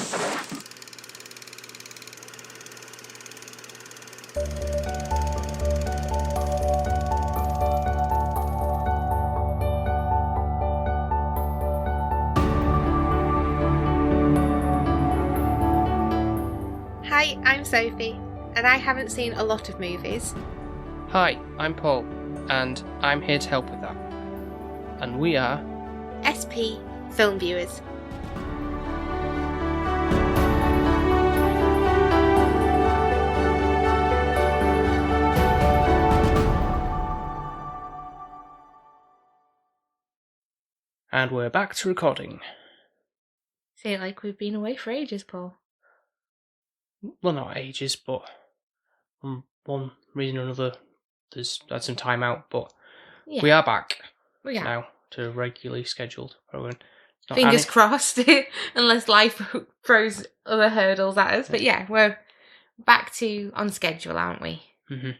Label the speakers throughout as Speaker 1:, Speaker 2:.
Speaker 1: Hi, I'm Sophie, and I haven't seen a lot of movies.
Speaker 2: Hi, I'm Paul, and I'm here to help with that. And we are
Speaker 1: SP Film Viewers.
Speaker 2: And we're back to recording.
Speaker 1: Feel like we've been away for ages, Paul.
Speaker 2: Well, not ages, but one reason or another, there's had some time out, but we are back now to regularly scheduled programming.
Speaker 1: Fingers crossed, unless life throws other hurdles at us. But yeah, we're back to on schedule, aren't we?
Speaker 2: Mm-hmm.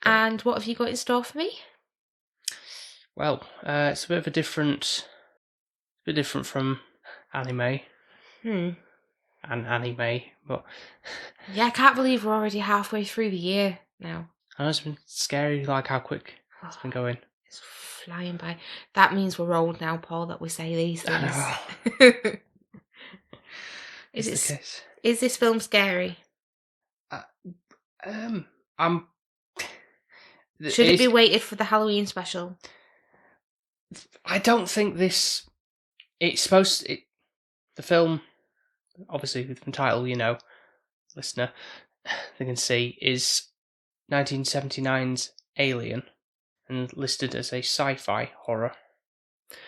Speaker 1: And what have you got in store for me?
Speaker 2: Well, it's a bit different from anime. And anime, but
Speaker 1: yeah, I can't believe we're already halfway through the year now.
Speaker 2: I know it's been scary, like how quick it's been going.
Speaker 1: It's flying by. That means we're old now, Paul, that we say these things. Is this film scary? Should it be weighted for the Halloween special?
Speaker 2: I don't think this. It's supposed. The film, obviously, from title, listener, they can see, is 1979's Alien, and listed as a sci-fi horror.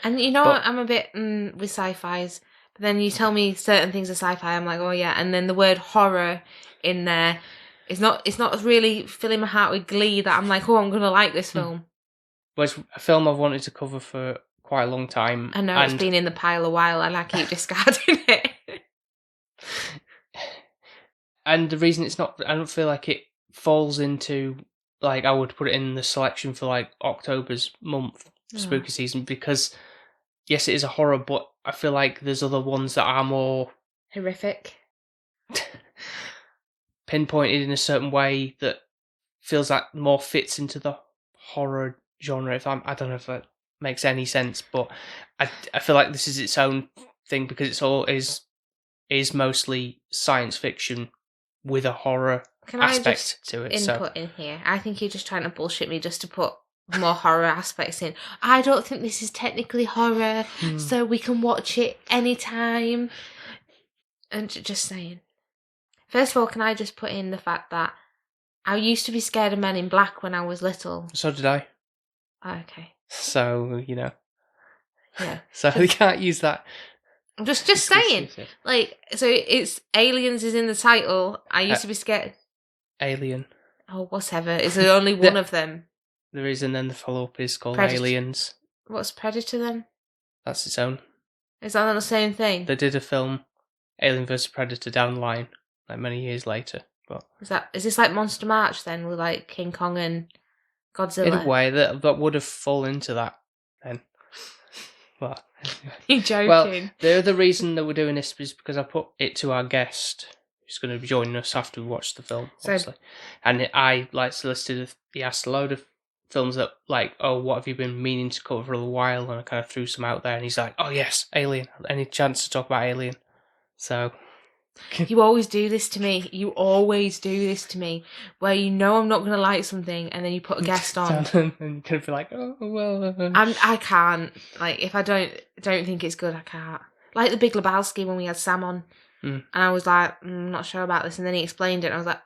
Speaker 1: And I'm a bit with sci-fis, but then you tell me certain things are sci-fi, I'm like, oh yeah, and then the word horror in there is not really filling my heart with glee that I'm like, oh, I'm gonna like this film.
Speaker 2: Well, it's a film I've wanted to cover for quite a long time.
Speaker 1: I know, it's been in the pile a while, and I keep discarding it.
Speaker 2: And the reason it's not, I don't feel like it falls into, like, I would put it in the selection for, like, October's month, spooky season, because, yes, it is a horror, but I feel like there's other ones that are more...
Speaker 1: horrific.
Speaker 2: Pinpointed in a certain way that feels like more fits into the horror genre. I don't know if that makes any sense, but I feel like this is its own thing because it's all is mostly science fiction with a horror aspect to it.
Speaker 1: Input in here. I think you're just trying to bullshit me just to put more horror aspects in. I don't think this is technically horror, so we can watch it anytime. And just saying. First of all, can I just put in the fact that I used to be scared of Men in Black when I was little.
Speaker 2: So did I.
Speaker 1: Okay.
Speaker 2: So,
Speaker 1: Yeah.
Speaker 2: So we can't use that.
Speaker 1: I'm just saying. Like, so it's Aliens is in the title. I used to be scared.
Speaker 2: Alien.
Speaker 1: Oh, whatever. Is there only one of them?
Speaker 2: There is, and then the follow-up is called
Speaker 1: Predator.
Speaker 2: Aliens. What's
Speaker 1: Predator then?
Speaker 2: That's its own.
Speaker 1: Is that not the same thing?
Speaker 2: They did a film, Alien vs Predator, down the line, like many years later. But
Speaker 1: is this like Monster March then, with like King Kong and Godzilla?
Speaker 2: In a way, that would have fallen into that then. Well,
Speaker 1: you're joking.
Speaker 2: Well, the other reason that we're doing this is because I put it to our guest, who's going to be joining us after we watch the film, obviously. And I solicited. He asked a load of films that, like, oh, what have you been meaning to cover for a while? And I kind of threw some out there, and he's like, oh yes, Alien. Any chance to talk about Alien? So.
Speaker 1: You always do this to me. Where I'm not going to like something, and then you put a guest on,
Speaker 2: and you can be like, oh well.
Speaker 1: I can't. Like, if I don't think it's good, I can't. Like the Big Lebowski when we had Sam on, and I was like, I'm not sure about this, and then he explained it, and I was like,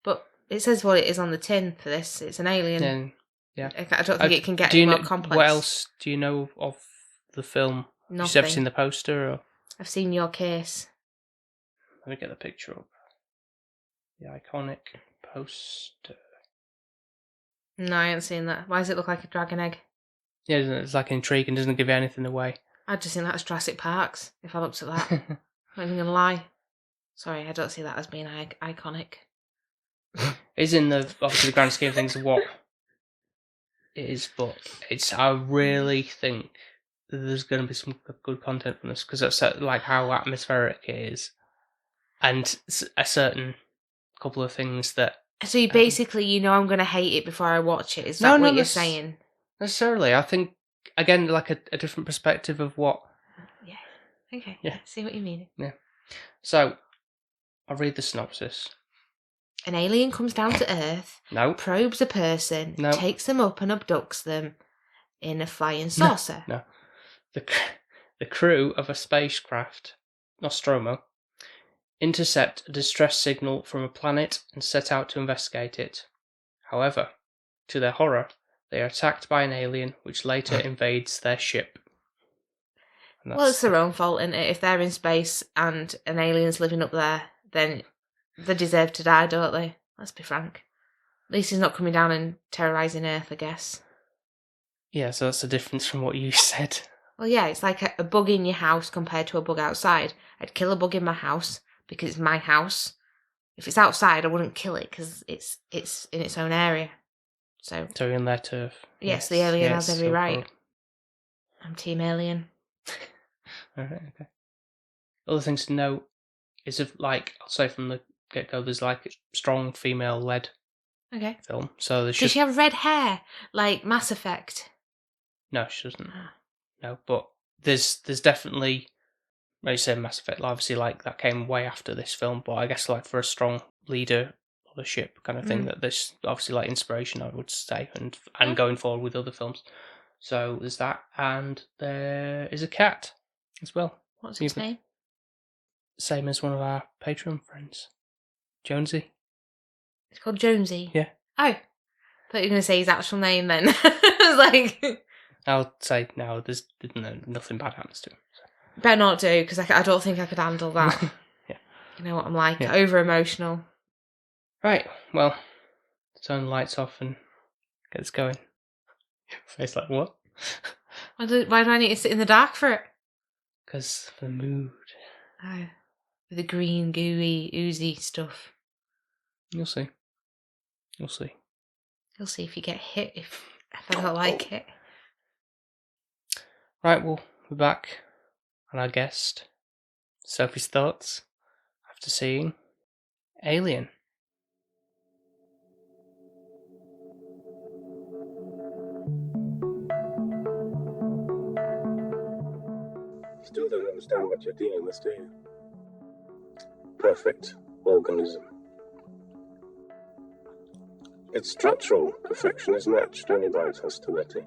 Speaker 1: but it says what it is on the tin for this. It's an alien.
Speaker 2: Yeah.
Speaker 1: I don't think it can get any more complex.
Speaker 2: What else do you know of the film?
Speaker 1: Nothing.
Speaker 2: You've ever seen the poster? Or?
Speaker 1: I've seen Your Case.
Speaker 2: Let me get the picture up. The iconic poster.
Speaker 1: No, I haven't seen that. Why does it look like a dragon egg?
Speaker 2: Yeah, it's like intriguing, doesn't give you anything away.
Speaker 1: I'd just think that was Jurassic Park's, if I looked at that. I'm not even going to lie. Sorry, I don't see that as being iconic.
Speaker 2: It's in obviously the grand scheme of things of what it is, but I really think there's going to be some good content from this, because that's like how atmospheric it is, and a certain couple of things that.
Speaker 1: So you basically, I'm going to hate it before I watch it. Is
Speaker 2: No,
Speaker 1: that what
Speaker 2: not
Speaker 1: you're saying?
Speaker 2: Necessarily. I think, again, like a different perspective of what.
Speaker 1: Yeah. Okay.
Speaker 2: Yeah.
Speaker 1: I see what you mean.
Speaker 2: Yeah. So, I'll read the synopsis.
Speaker 1: An alien comes down to Earth,
Speaker 2: No.
Speaker 1: probes a person,
Speaker 2: No.
Speaker 1: takes them up and abducts them in a flying saucer.
Speaker 2: No. The crew of a spacecraft, Nostromo, intercept a distress signal from a planet and set out to investigate it. However, to their horror, they are attacked by an alien which later invades their ship.
Speaker 1: Well, it's their own fault, isn't it? If they're in space and an alien's living up there, then they deserve to die, don't they? Let's be frank. At least he's not coming down and terrorising Earth, I guess.
Speaker 2: Yeah, so that's the difference from what you said.
Speaker 1: Well, yeah, it's like a bug in your house compared to a bug outside. I'd kill a bug in my house because it's my house. If it's outside, I wouldn't kill it because it's in its own area. So
Speaker 2: you're in their turf.
Speaker 1: Yes, the alien has every right. I'm Team Alien.
Speaker 2: Alright, okay. Other things to note is, I'll say from the get-go, there's like a strong female-led film. So
Speaker 1: Does she have red hair like Mass Effect?
Speaker 2: No, she doesn't. No, but there's definitely, like you said, Mass Effect. Obviously, like that came way after this film, but I guess like for a strong leader of the ship kind of thing, that there's obviously like inspiration, I would say, and going forward with other films. So there's that, and there is a cat as well.
Speaker 1: What's its name?
Speaker 2: Same as one of our Patreon friends, Jonesy.
Speaker 1: It's called Jonesy?
Speaker 2: Yeah.
Speaker 1: Oh. I thought you were going to say his actual name then. I was like...
Speaker 2: I'll say no, there's nothing bad happens to him. So.
Speaker 1: Better not do, because I don't think I could handle that.
Speaker 2: Yeah.
Speaker 1: You know what I'm like, over-emotional.
Speaker 2: Right, well, turn the lights off and get this going. Face like, what?
Speaker 1: Why do I need to sit in the dark for it?
Speaker 2: Because for the mood.
Speaker 1: Oh, with the green, gooey, oozy stuff.
Speaker 2: You'll see. You'll see.
Speaker 1: You'll see if you get hit, if I don't like it.
Speaker 2: Right, well, we're back on our guest, Sophie's thoughts after seeing Alien.
Speaker 3: Still don't understand what you're dealing with, do you? Perfect organism. Its structural perfection is matched only by its hostility.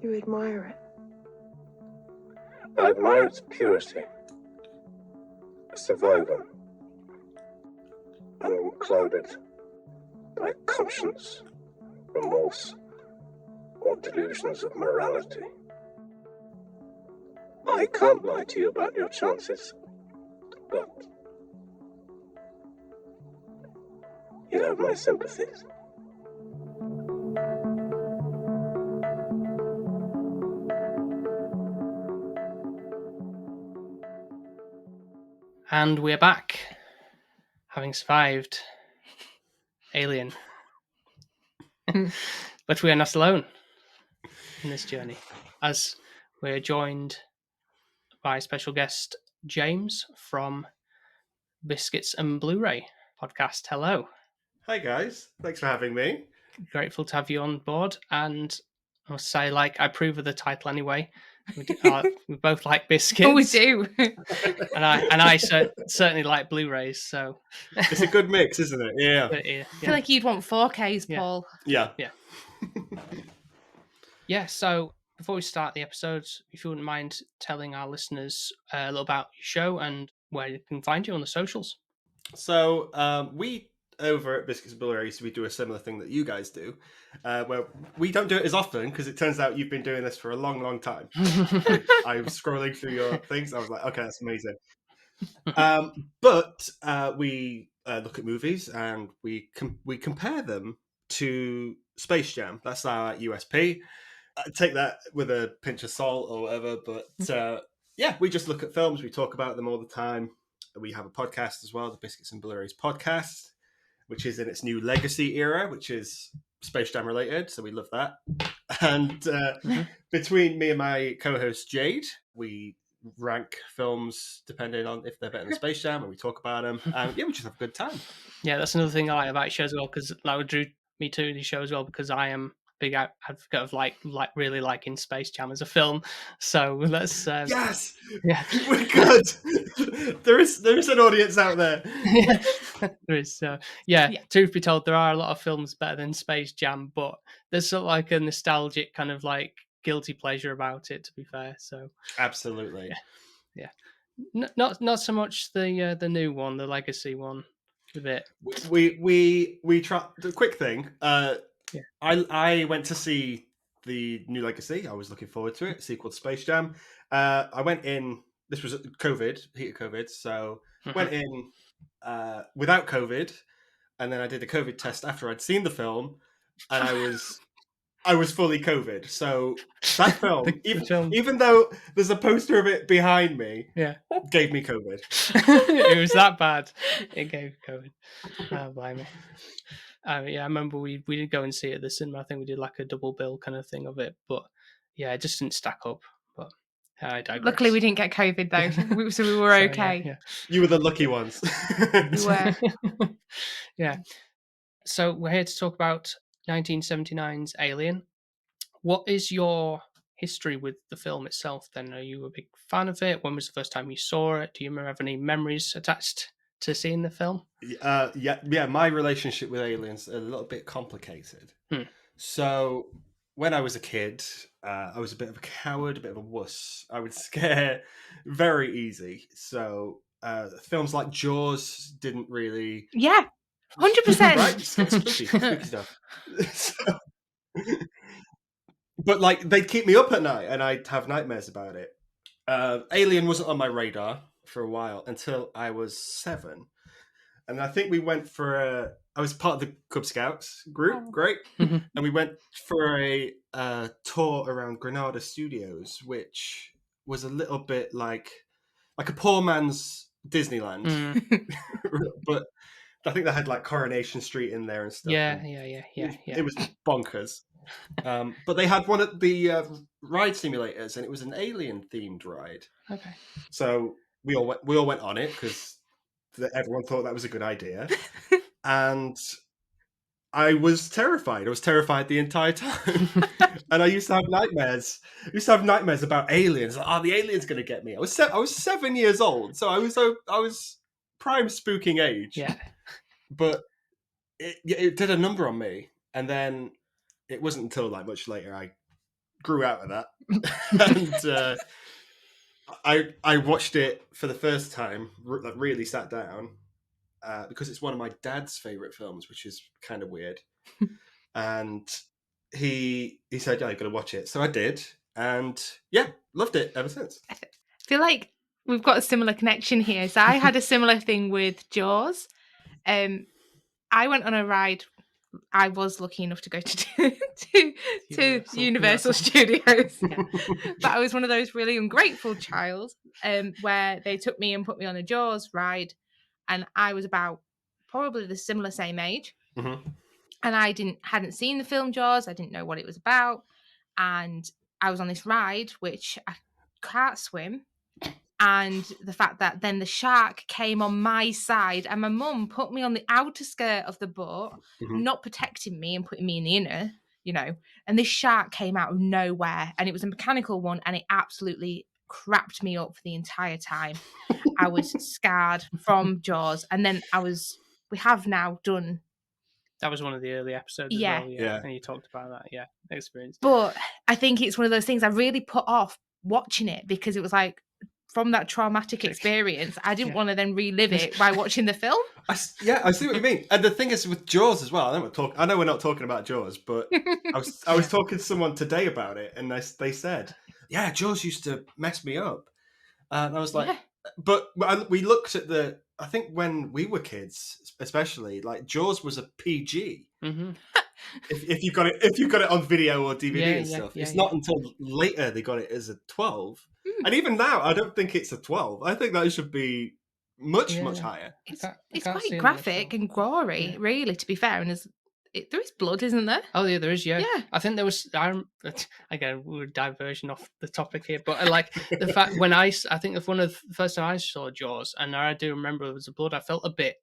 Speaker 4: You admire it?
Speaker 3: I admire its purity, a survivor, unclouded by conscience, remorse, or delusions of morality. I can't lie to you about your chances, but you have my sympathies.
Speaker 2: And we're back, having survived Alien. But we are not alone in this journey, as we're joined by special guest James from Biscuits and Bluray Podcast. Hello.
Speaker 5: Hi guys, thanks for having me.
Speaker 2: Grateful to have you on board, and I must say, I approve of the title anyway. We both like biscuits.
Speaker 1: Oh, we do.
Speaker 2: and I certainly like Blu-rays. So
Speaker 5: it's a good mix, isn't it? Yeah.
Speaker 1: I feel like you'd want 4Ks, Paul.
Speaker 5: Yeah.
Speaker 2: Yeah. So before we start the episode, if you wouldn't mind telling our listeners a little about your show and where you can find you on the socials.
Speaker 5: So we over at Biscuits and Bluray, we do a similar thing that you guys do, where we don't do it as often because it turns out you've been doing this for a long, long time. I was scrolling through your things. I was like, okay, that's amazing. But we look at movies and we compare them to Space Jam. That's our USP. Take that with a pinch of salt or whatever. But we just look at films. We talk about them all the time. We have a podcast as well, the Biscuits and Bluray Podcast, which is in its new legacy era, which is Space Jam related, so we love that. And between me and my co-host Jade, we rank films depending on if they're better than Space Jam, and we talk about them. Yeah, we just have a good time.
Speaker 2: Yeah, that's another thing I like about shows as well, because that drew me to the show as well, because I am a big advocate of like really liking Space Jam as a film. So let's
Speaker 5: yes,
Speaker 2: yeah,
Speaker 5: we're good. there is an audience out there.
Speaker 2: There is. Yeah, truth be told, there are a lot of films better than Space Jam, but there's sort of like a nostalgic kind of like guilty pleasure about it, to be fair. So
Speaker 5: absolutely,
Speaker 2: yeah. Not so much the new one, the legacy one. A bit.
Speaker 5: We try the quick thing. I went to see the new Legacy. I was looking forward to it. Sequel to Space Jam. I went in. This was COVID, heat of COVID, so went in without COVID, and then I did a COVID test after I'd seen the film, and I was fully COVID. So that film, even though there's a poster of it behind me, gave me COVID.
Speaker 2: It was that bad. It gave COVID. Oh, blimey. Yeah, I remember we did go and see it at the cinema. I think we did like a double bill kind of thing of it, but yeah, it just didn't stack up. But I digress.
Speaker 6: Luckily, we didn't get COVID though, so we were okay.
Speaker 2: Yeah.
Speaker 5: You were the lucky ones.
Speaker 6: We were.
Speaker 2: Yeah. So we're here to talk about 1979's Alien. What is your history with the film itself then? Are you a big fan of it? When was the first time you saw it? Do you remember have any memories attached to seeing the film?
Speaker 5: Yeah. My relationship with Aliens is a little bit complicated. So when I was a kid, I was a bit of a coward, a bit of a wuss. I would scare very easy. So films like Jaws didn't really...
Speaker 6: Yeah, 100%.
Speaker 5: Right? Spooky stuff. So... But like they'd keep me up at night and I'd have nightmares about it. Alien wasn't on my radar for a while until I was 7. And I think we went for I was part of the Cub Scouts group, great. And we went for a tour around Granada Studios, which was a little bit like a poor man's Disneyland. But I think they had like Coronation Street in there and stuff.
Speaker 2: Yeah.
Speaker 5: It was bonkers. But they had one at the ride simulators, and it was an alien themed ride.
Speaker 2: Okay.
Speaker 5: So we all went on it because everyone thought that was a good idea, and I was terrified. I was terrified the entire time, and I used to have nightmares. About aliens. Like, the alien's going to get me. I was 7 years old, so I was prime spooking age.
Speaker 2: Yeah.
Speaker 5: But it did a number on me, and then it wasn't until like much later I grew out of that, and I watched it for the first time. Really sat down because it's one of my dad's favorite films, which is kind of weird. And he said, "Yeah, you're gonna watch it." So I did, and yeah, loved it ever since.
Speaker 6: I feel like we've got a similar connection here. So I had a similar thing with Jaws. I went on a ride. I was lucky enough to go to Universal Studios, but I was one of those really ungrateful child where they took me and put me on a Jaws ride, and I was about probably the same age, and I hadn't seen the film Jaws. I didn't know what it was about, and I was on this ride which I can't swim. And the fact that then the shark came on my side and my mum put me on the outer skirt of the boat, not protecting me and putting me in the inner, and this shark came out of nowhere, and it was a mechanical one, and it absolutely crapped me up for the entire time. I was scarred from Jaws. And then we have now done...
Speaker 2: That was one of the early episodes as well. Yeah. And you talked about that, experience.
Speaker 6: But I think it's one of those things I really put off watching it because it was like, from that traumatic experience, I didn't want to then relive it by watching the film.
Speaker 5: I see what you mean. And the thing is with Jaws as well. I know we're not talking about Jaws, but I was talking to someone today about it, and they said, "Yeah, Jaws used to mess me up," and I was like, "But we looked at I think when we were kids, especially, like Jaws was a PG." If you got it on video or DVD and stuff, it's not until later they got it as a 12. And even now, I don't think it's a 12. I think that should be much higher.
Speaker 6: It's quite graphic and gory, really, to be fair. And there is blood, isn't there?
Speaker 2: Oh yeah, there is. Yeah,
Speaker 6: Yeah.
Speaker 2: I think there was. Again, we're diversion off the topic here, but like the fact when I think of one of the first time I saw Jaws, and I do remember there was the blood. I felt a bit.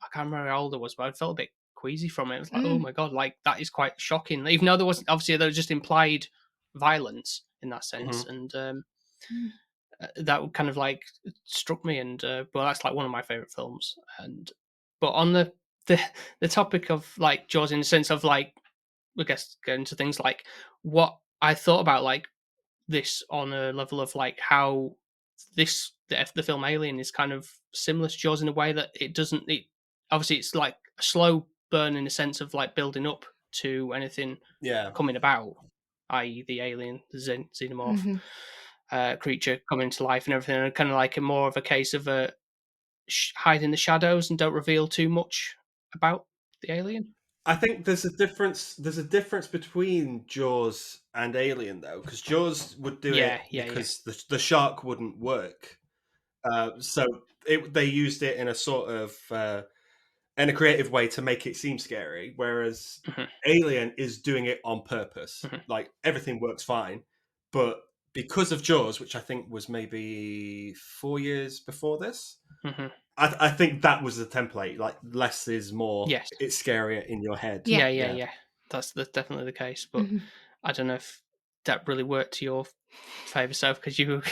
Speaker 2: I can't remember how old I was, but I felt a bit queasy from it. It was like, oh my god, like that is quite shocking. Even though there was just implied violence in that sense, and that kind of like struck me. And well, that's like one of my favorite films. And but on the topic of like Jaws, in the sense of like, I guess get into things like what I thought about like this on a level of like how the film Alien is kind of similar to Jaws in a way that it doesn't. It obviously it's like a slow burn in the sense of like building up to anything coming about, i.e. the alien, the xenomorph creature coming to life and everything, and kind of like a more of a case of hide in the shadows and don't reveal too much about the alien.
Speaker 5: I think there's a difference. There's a difference between Jaws and Alien, though, because Jaws would do it because the shark wouldn't work. So they used it in a sort of in a creative way to make it seem scary, whereas Alien is doing it on purpose. Like everything works fine, but because of Jaws, which I think was maybe 4 years before this. I think that was the template. Like less is more.
Speaker 2: Yes,
Speaker 5: it's scarier in your head.
Speaker 2: Yeah. That's definitely the case. But I don't know if that really worked to your favour, Soph, because you were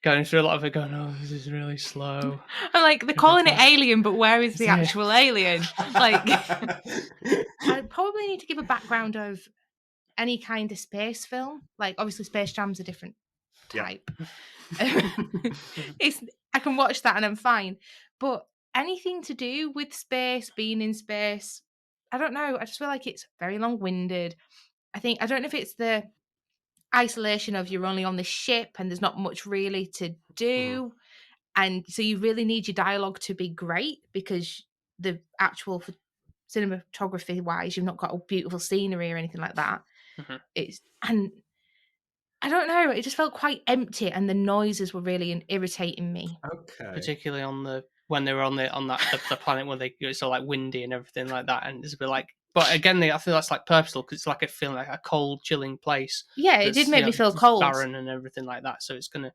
Speaker 2: going through a lot of it, going, "Oh, this is really slow."
Speaker 6: I'm like, they're calling it Alien, but where is the actual alien? Like, I probably need to give a background of any kind of space film. Like, obviously, Space Jam's a different type. I can watch that and I'm fine. But anything to do with space, being in space, I don't know. I just feel like it's very long-winded. I don't know if it's the isolation of you're only on the ship and there's not much really to do. And so you really need your dialogue to be great because the actual cinematography wise, you've not got a beautiful scenery or anything like that. And I don't know, it just felt quite empty and the noises were really irritating me.
Speaker 5: Okay.
Speaker 2: Particularly when they were on the planet where it's all like windy and everything like that, and it's a bit like. But again, I feel that's like purposeful because it's like a feeling like a cold, chilling place.
Speaker 6: Yeah, it did make me feel cold,
Speaker 2: barren and everything like that. So it's gonna.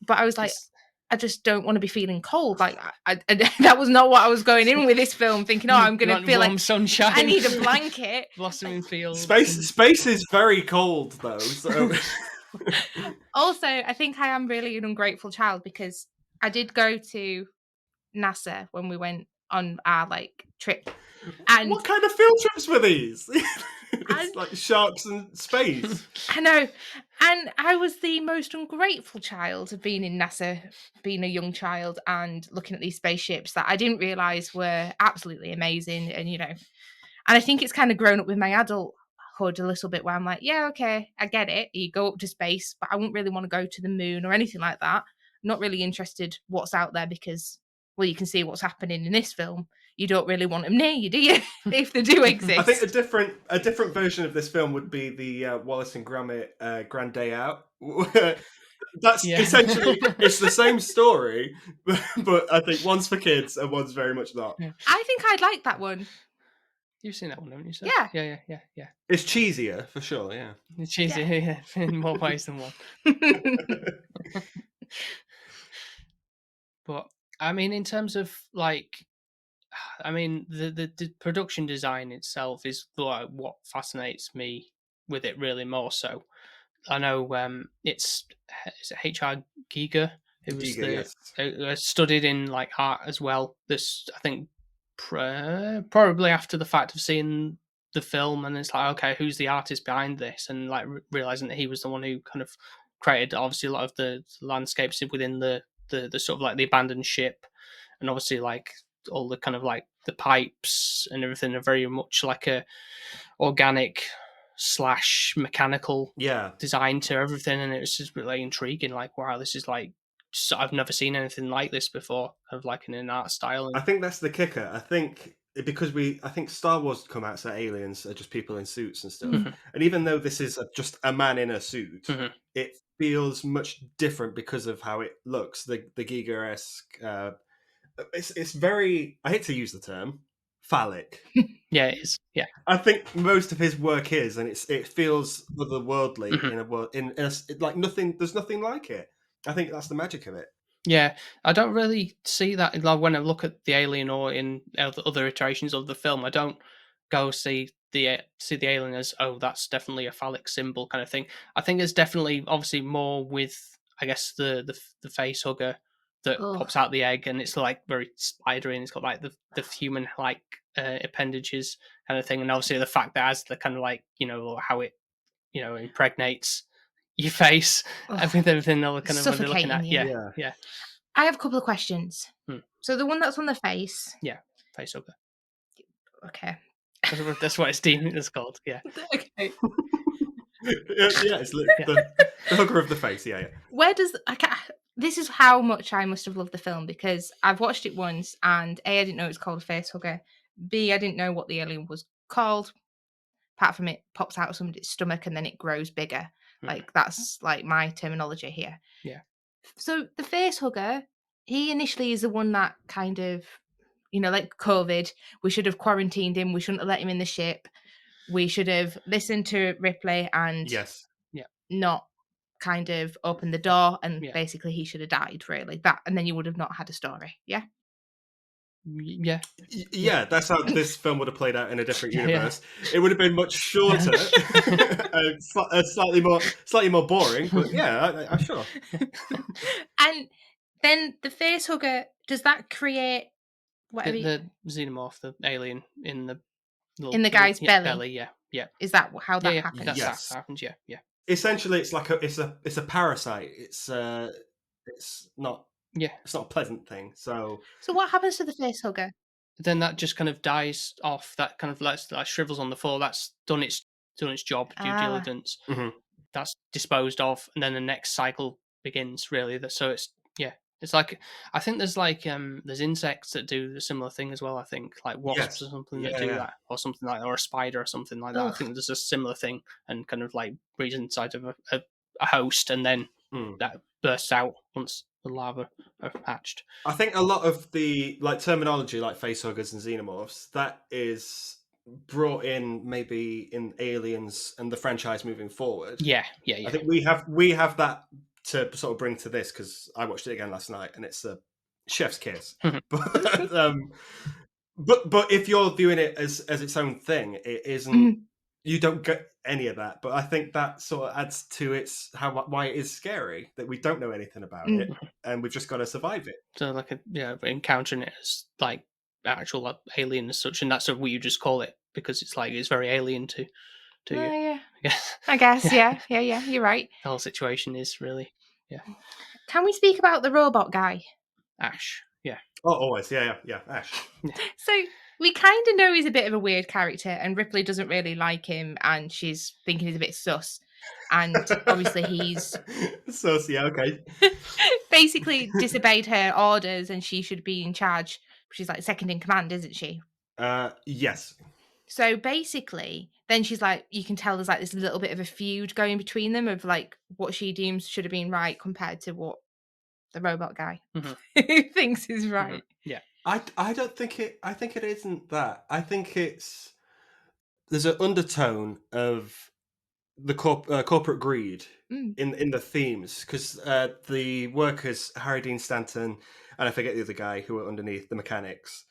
Speaker 6: But I was like, I just don't want to be feeling cold. Like I that was not what I was going in with this film. Thinking, oh, I'm gonna feel like
Speaker 2: sunshine.
Speaker 6: I need a blanket.
Speaker 2: Blossoming fields.
Speaker 5: Space is very cold though. So.
Speaker 6: Also, I think I am really an ungrateful child because I did go to NASA when we went on our like trip. And
Speaker 5: what kind of field trips were these? It's like sharks and space.
Speaker 6: I know. And I was the most ungrateful child of being in NASA, being a young child and looking at these spaceships that I didn't realise were absolutely amazing. And, and I think it's kind of grown up with my adulthood a little bit where I'm like, yeah, okay, I get it. You go up to space, but I wouldn't really want to go to the moon or anything like that. I'm not really interested what's out there because, well, you can see what's happening in this film. You don't really want them near you, do you? If they do exist.
Speaker 5: I think a different version of this film would be the Wallace and Gromit Grand Day Out. That's essentially it's the same story, but I think one's for kids and one's very much not.
Speaker 6: I think I'd like that one.
Speaker 2: You've seen that one, haven't you? Sir?
Speaker 6: Yeah.
Speaker 2: Yeah.
Speaker 5: It's cheesier for sure. Yeah,
Speaker 2: it's cheesier in more ways than one. But I mean, in terms of like, I mean, the production design itself is what fascinates me with it really more so. I know it's H.R. Giger who was studied in like art as well. This I think probably after the fact of seeing the film, and it's like, okay, who's the artist behind this, and like realizing that he was the one who kind of created obviously a lot of the landscapes within the sort of like the abandoned ship, and obviously like all the kind of like the pipes and everything are very much like a organic / mechanical design to everything, and it was just really intriguing. Like, wow, this is like I've never seen anything like this before, of like in an art style.
Speaker 5: I think that's the kicker. I think because I think Star Wars come out, so aliens are just people in suits and stuff. And even though this is just a man in a suit, it feels much different because of how it looks. The Giger-esque. It's very. I hate to use the term phallic.
Speaker 2: Yeah, it is. Yeah.
Speaker 5: I think most of his work is, and it feels otherworldly
Speaker 2: Mhm.
Speaker 5: in a world like nothing. There's nothing like it. I think that's the magic of it.
Speaker 2: Yeah, I don't really see that like, when I look at the alien or in other iterations of the film. I don't go see the alien as, oh, that's definitely a phallic symbol kind of thing. I think there's definitely obviously more with, I guess, the face hugger that
Speaker 1: Ugh.
Speaker 2: pops out the egg, and it's like very spidery, and it's got like the human like appendages kind of thing, and obviously the fact that as the kind of like how it impregnates your face,
Speaker 1: Ugh.
Speaker 2: everything all kind of what they're looking at.
Speaker 6: Suffocating you.
Speaker 2: Yeah.
Speaker 6: I have a couple of questions.
Speaker 2: Hmm.
Speaker 6: So the one that's on the face.
Speaker 2: Yeah, face hugger.
Speaker 6: Okay.
Speaker 2: That's what it's called. Yeah.
Speaker 6: Okay.
Speaker 5: Yeah, it's the hugger of the face. Yeah.
Speaker 6: Where does this is how much I must have loved the film, because I've watched it once and A, I didn't know it was called a face hugger. B, I didn't know what the alien was called. Apart from it pops out of somebody's stomach and then it grows bigger. Like that's like my terminology here.
Speaker 2: Yeah.
Speaker 6: So the face hugger, he initially is the one that kind of, like COVID, we should have quarantined him. We shouldn't have let him in the ship. We should have listened to Ripley and
Speaker 5: Yes.
Speaker 6: not kind of opened the door, and
Speaker 2: Yeah.
Speaker 6: basically he should have died, really. That, and then you would have not had a story. Yeah.
Speaker 2: Yeah.
Speaker 5: Yeah, that's how this film would have played out in a different
Speaker 2: Yeah.
Speaker 5: universe. It would have been much shorter, slightly more boring. But yeah, I sure.
Speaker 6: And then the face hugger, does that create whatever?
Speaker 2: The xenomorph, the alien in the
Speaker 6: guy's belly?
Speaker 2: belly. Yeah.
Speaker 6: Is that how that
Speaker 2: Yeah.
Speaker 6: happens?
Speaker 2: That's
Speaker 5: Yes.
Speaker 2: that happens. Yeah.
Speaker 5: Essentially, it's like it's a parasite. It's not
Speaker 2: Yeah.
Speaker 5: it's not a pleasant thing. So
Speaker 6: what happens to the face hugger?
Speaker 2: Then that just kind of dies off. That kind of shrivels on the floor. That's done its job, due diligence.
Speaker 5: Mhm.
Speaker 2: That's disposed of, and then the next cycle begins. Really, so it's like, I think there's like there's insects that do a similar thing as well. I think like wasps or something that do that, or something like, or a spider or something like that.
Speaker 6: Ugh.
Speaker 2: I think there's a similar thing, and kind of like breeds inside of a host, and then that bursts out once the larvae are hatched.
Speaker 5: I think a lot of the terminology, like facehuggers and xenomorphs, that is brought in maybe in Aliens and the franchise moving forward.
Speaker 2: Yeah.
Speaker 5: I think we have that to sort of bring to this, because I watched it again last night and it's a chef's kiss. But if you're viewing it as its own thing, it isn't. You don't get any of that. But I think that sort of adds to why it is scary, that we don't know anything about it and we've just got to survive it.
Speaker 2: So like encountering it as like actual alien as such, and that's what you just call it, because it's like it's very alien to you.
Speaker 6: Yeah.
Speaker 2: Yeah.
Speaker 6: I guess. Yeah. You're right.
Speaker 2: The whole situation is really
Speaker 6: Can we speak about the robot guy?
Speaker 2: Ash. Yeah.
Speaker 5: Oh, always. Yeah. Ash.
Speaker 6: So we kind of know he's a bit of a weird character, and Ripley doesn't really like him, and she's thinking he's a bit sus. And obviously he's
Speaker 5: sus. Yeah. Okay.
Speaker 6: basically disobeyed her orders, and she should be in charge. She's like second in command, isn't she?
Speaker 5: Yes.
Speaker 6: So basically, then she's like, you can tell there's like this little bit of a feud going between them of like what she deems should have been right compared to what the robot guy thinks is right.
Speaker 2: Yeah.
Speaker 5: I don't think it. I think it isn't that. I think there's an undertone of the corporate greed in the themes, because the workers, Harry Dean Stanton and I forget the other guy who are underneath, the mechanics,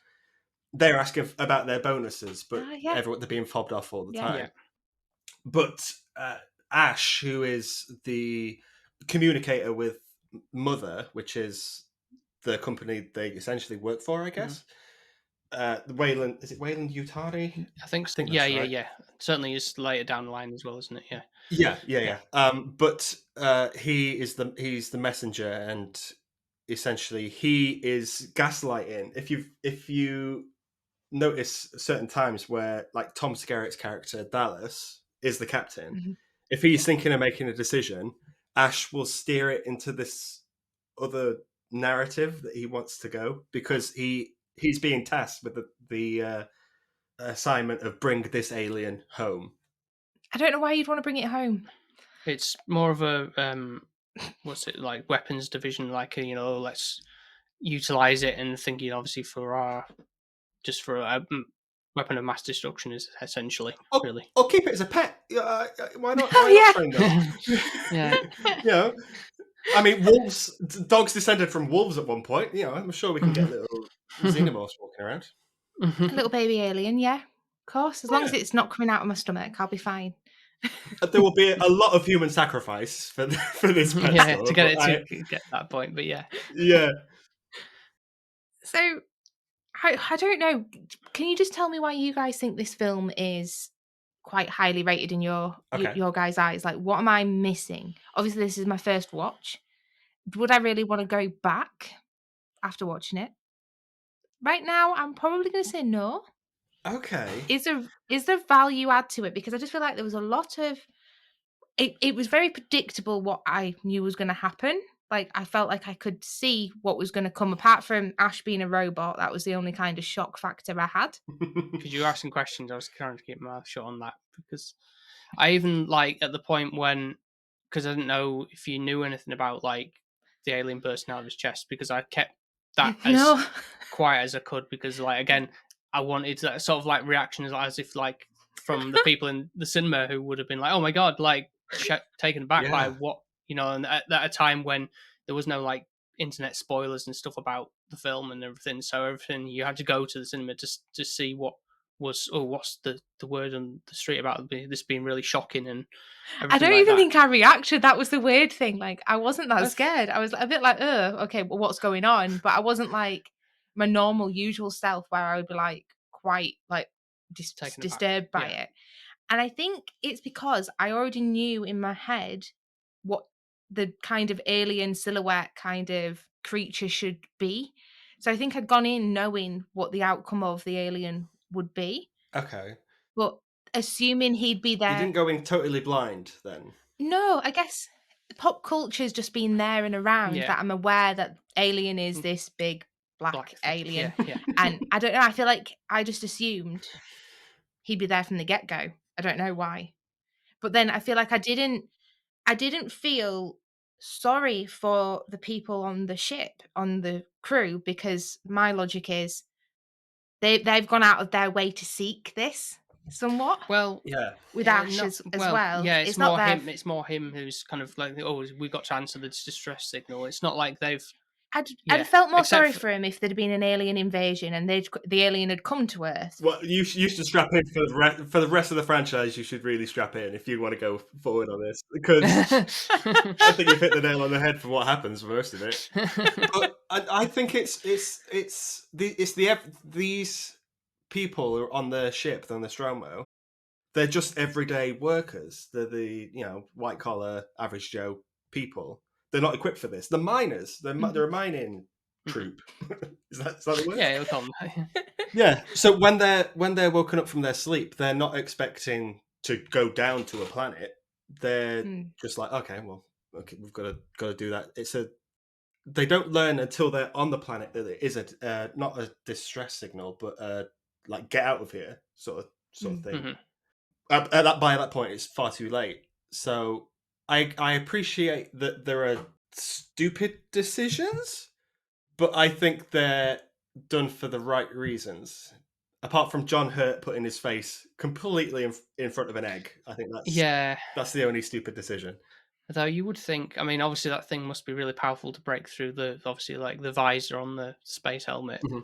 Speaker 5: they're asking about their bonuses, but they're being fobbed off all the time.
Speaker 2: Yeah.
Speaker 5: But Ash, who is the communicator with Mother, which is the company they essentially work for, I guess. Wayland Utari?
Speaker 2: I think so. Yeah. Certainly is later down the line as well, isn't it? Yeah.
Speaker 5: But he's the messenger, and essentially he is gaslighting. If you notice certain times where, like, Tom Skerritt's character Dallas is the captain, if he's thinking of making a decision, Ash will steer it into this other narrative that he wants to go, because he's being tasked with the assignment of bring this alien home.
Speaker 6: I don't know why you'd want to bring it home.
Speaker 2: It's more of a what's it, like, weapons division, like, let's utilize it, and thinking obviously for weapon of mass destruction is essentially, really.
Speaker 5: Or keep it as a pet. Why not?
Speaker 6: Oh,
Speaker 5: Why
Speaker 6: yeah.
Speaker 5: not train them?
Speaker 2: Yeah.
Speaker 5: You know, I mean, dogs descended from wolves at one point. You know, I'm sure we can get little xenomorphs walking around.
Speaker 6: A little baby alien, yeah. Of course. As long as it's not coming out of my stomach, I'll be fine.
Speaker 5: There will be a lot of human sacrifice for this pet
Speaker 2: Yeah,
Speaker 5: store,
Speaker 2: to get
Speaker 5: but
Speaker 2: to get that point, but yeah.
Speaker 5: yeah.
Speaker 6: So, I don't know. Can you just tell me why you guys think this film is quite highly rated in your guys' eyes? Like, what am I missing? Obviously, this is my first watch. Would I really want to go back after watching it? Right now, I'm probably going to say no.
Speaker 5: Okay.
Speaker 6: Is there value add to it? Because I just feel like there was a lot of it was very predictable what I knew was going to happen. Like, I felt like I could see what was going to come. Apart from Ash being a robot, that was the only kind of shock factor I had.
Speaker 2: Because you were asking questions, I was trying to keep my mouth shut on that. Because I even, like, at the point when, because I didn't know if you knew anything about, like, the alien bursting out of his chest, because I kept that as quiet as I could, because, like, again, I wanted that sort of, like, reaction as if, like, from the people in the cinema who would have been like, oh my God, like, taken aback by what, you know, and at a time when there was no, like, internet spoilers and stuff about the film and everything, so everything you had to go to the cinema to see what was, what's the word on the street about this being really shocking and
Speaker 6: I don't even think I reacted. That was the weird thing. Like, I wasn't that scared. I was a bit like, okay, well, what's going on? But I wasn't like my normal, usual self where I would be like quite like disturbed by it. And I think it's because I already knew in my head what the kind of alien silhouette kind of creature should be. So I think I'd gone in knowing what the outcome of the alien would be.
Speaker 5: Okay.
Speaker 6: But assuming he'd be there.
Speaker 5: You didn't go in totally blind then?
Speaker 6: No, I guess pop culture's just been there and around that I'm aware that Alien is this big black alien.
Speaker 2: Yeah.
Speaker 6: And I don't know, I feel like I just assumed he'd be there from the get-go. I don't know why. But then I feel like I didn't feel sorry for the people on the ship, on the crew, because my logic is they've gone out of their way to seek this somewhat.
Speaker 2: Well,
Speaker 6: with Ash as well.
Speaker 2: Yeah, it's
Speaker 6: not
Speaker 2: more
Speaker 6: their...
Speaker 2: him. It's more him who's kind of like, we got to answer the distress signal. It's not like they've.
Speaker 6: I'd have felt more sorry for him if there'd been an alien invasion and the alien had come to Earth.
Speaker 5: Well, you should strap in for the rest of the franchise. You should really strap in if you want to go forward on this, because I think you've hit the nail on the head for what happens for most of it. But I think it's these people on the ship, on the Nostromo. They're just everyday workers. They're the white collar, average Joe people. They're not equipped for this. The miners. They're a mining troop. Is that the word?
Speaker 2: Yeah, we'll call them.
Speaker 5: Yeah. So when they're woken up from their sleep, they're not expecting to go down to a planet. They're just like, okay, we've got to do that. They don't learn until they're on the planet that it is not a distress signal, but like get out of here sort of thing. Mm-hmm. By that point, it's far too late. So I appreciate that there are stupid decisions, but I think they're done for the right reasons. Apart from John Hurt putting his face completely in front of an egg, I think that's the only stupid decision.
Speaker 2: Though you would think, I mean, obviously that thing must be really powerful to break through the visor on the space helmet. Mm-hmm.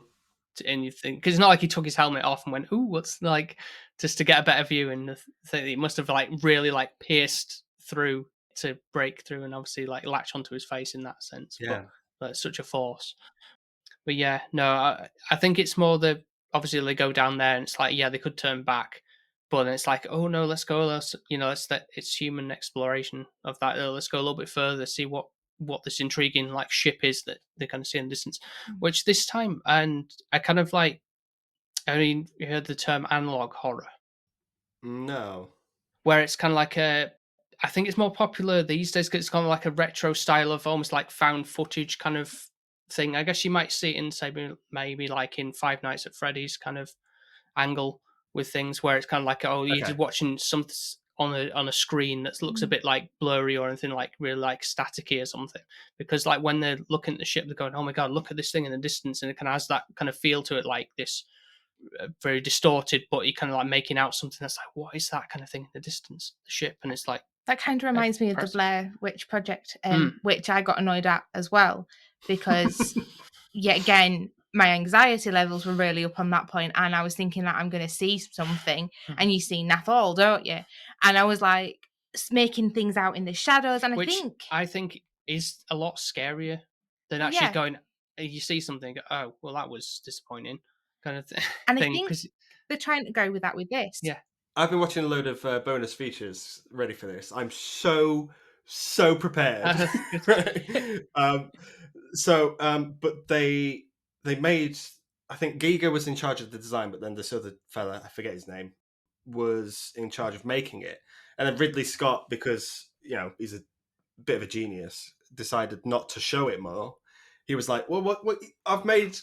Speaker 2: And you think, because it's not like he took his helmet off and went, "Ooh, what's like," just to get a better view, and it must have like really like pierced through to break through, and obviously like latch onto his face in that sense.
Speaker 5: Yeah,
Speaker 2: but such a force. But yeah, no, I think it's more obviously they go down there, and it's like, yeah, they could turn back, but then it's like, oh no, let's go, it's human exploration of that. Let's go a little bit further, see what this intriguing like ship is that they kind of see in the distance, which this time, and I kind of like, I mean, you heard the term analog horror?
Speaker 5: No.
Speaker 2: Where it's kind of like I think it's more popular these days because it's kind of like a retro style of almost like found footage kind of thing. I guess you might see it in, say, maybe like in Five Nights at Freddy's kind of angle with things where it's kind of like, you're just watching something on a screen that looks a bit like blurry or anything like really like staticky or something, because like when they're looking at the ship, they're going, oh my god, look at this thing in the distance, and it kind of has that kind of feel to it, like this very distorted, but you're kind of like making out something that's like, what is that kind of thing in the distance? The ship, and it's like
Speaker 6: that kind of reminds me of the Blair Witch Project, which I got annoyed at as well, because yet again, my anxiety levels were really up on that point, and I was thinking that I'm going to see something, and you see Nathal, don't you? And I was like making things out in the shadows, and
Speaker 2: which I think is a lot scarier than actually going. You see something, oh well, that was disappointing, kind of thing.
Speaker 6: And I think they're trying to go with that with this.
Speaker 2: Yeah,
Speaker 5: I've been watching a load of bonus features ready for this. I'm so prepared. But they made. I think Giga was in charge of the design, but then this other fella, I forget his name, was in charge of making it. And then Ridley Scott, because he's a bit of a genius, decided not to show it more. He was like, "Well, what? I've made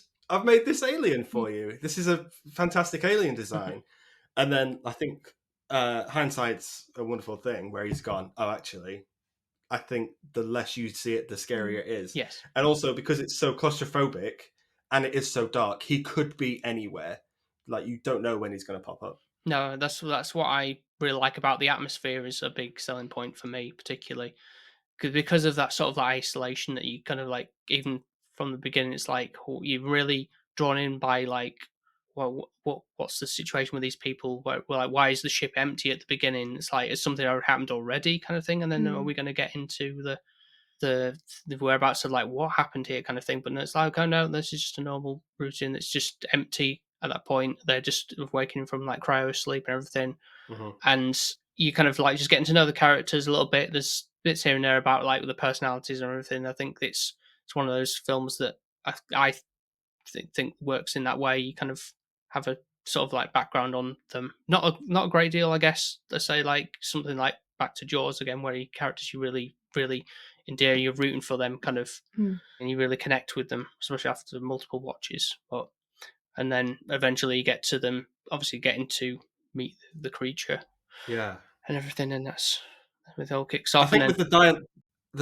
Speaker 5: this alien for you. This is a fantastic alien design." And then I think hindsight's a wonderful thing, where he's gone, "Oh, actually, I think the less you see it, the scarier it is."
Speaker 2: Yes.
Speaker 5: And also because it's so claustrophobic and it is so dark, he could be anywhere. Like, you don't know when he's going to pop up.
Speaker 2: No, that's what I really like about the atmosphere, is a big selling point for me, particularly because of that sort of like isolation that you kind of like, even from the beginning, it's like you're really drawn in by like, well, what's the situation with these people? Like, why is the ship empty at the beginning? It's like, it's something that happened already, kind of thing. And then are we going to get into the whereabouts of like what happened here, kind of thing? But no, it's like, oh no, this is just a normal routine. It's just empty at that point. They're just waking from like cryo sleep and everything, and you kind of like just getting to know the characters a little bit. There's bits here and there about like the personalities and everything. I think it's one of those films that I think works in that way. You kind of have a sort of like background on them. Not a great deal, I guess. Let's say like something like back to Jaws again, where you characters you really endear, you're rooting for them, kind of, and you really connect with them, especially after multiple watches. And then eventually you get to them, obviously getting to meet the creature, and everything, and that's with all kicks off.
Speaker 5: I think with the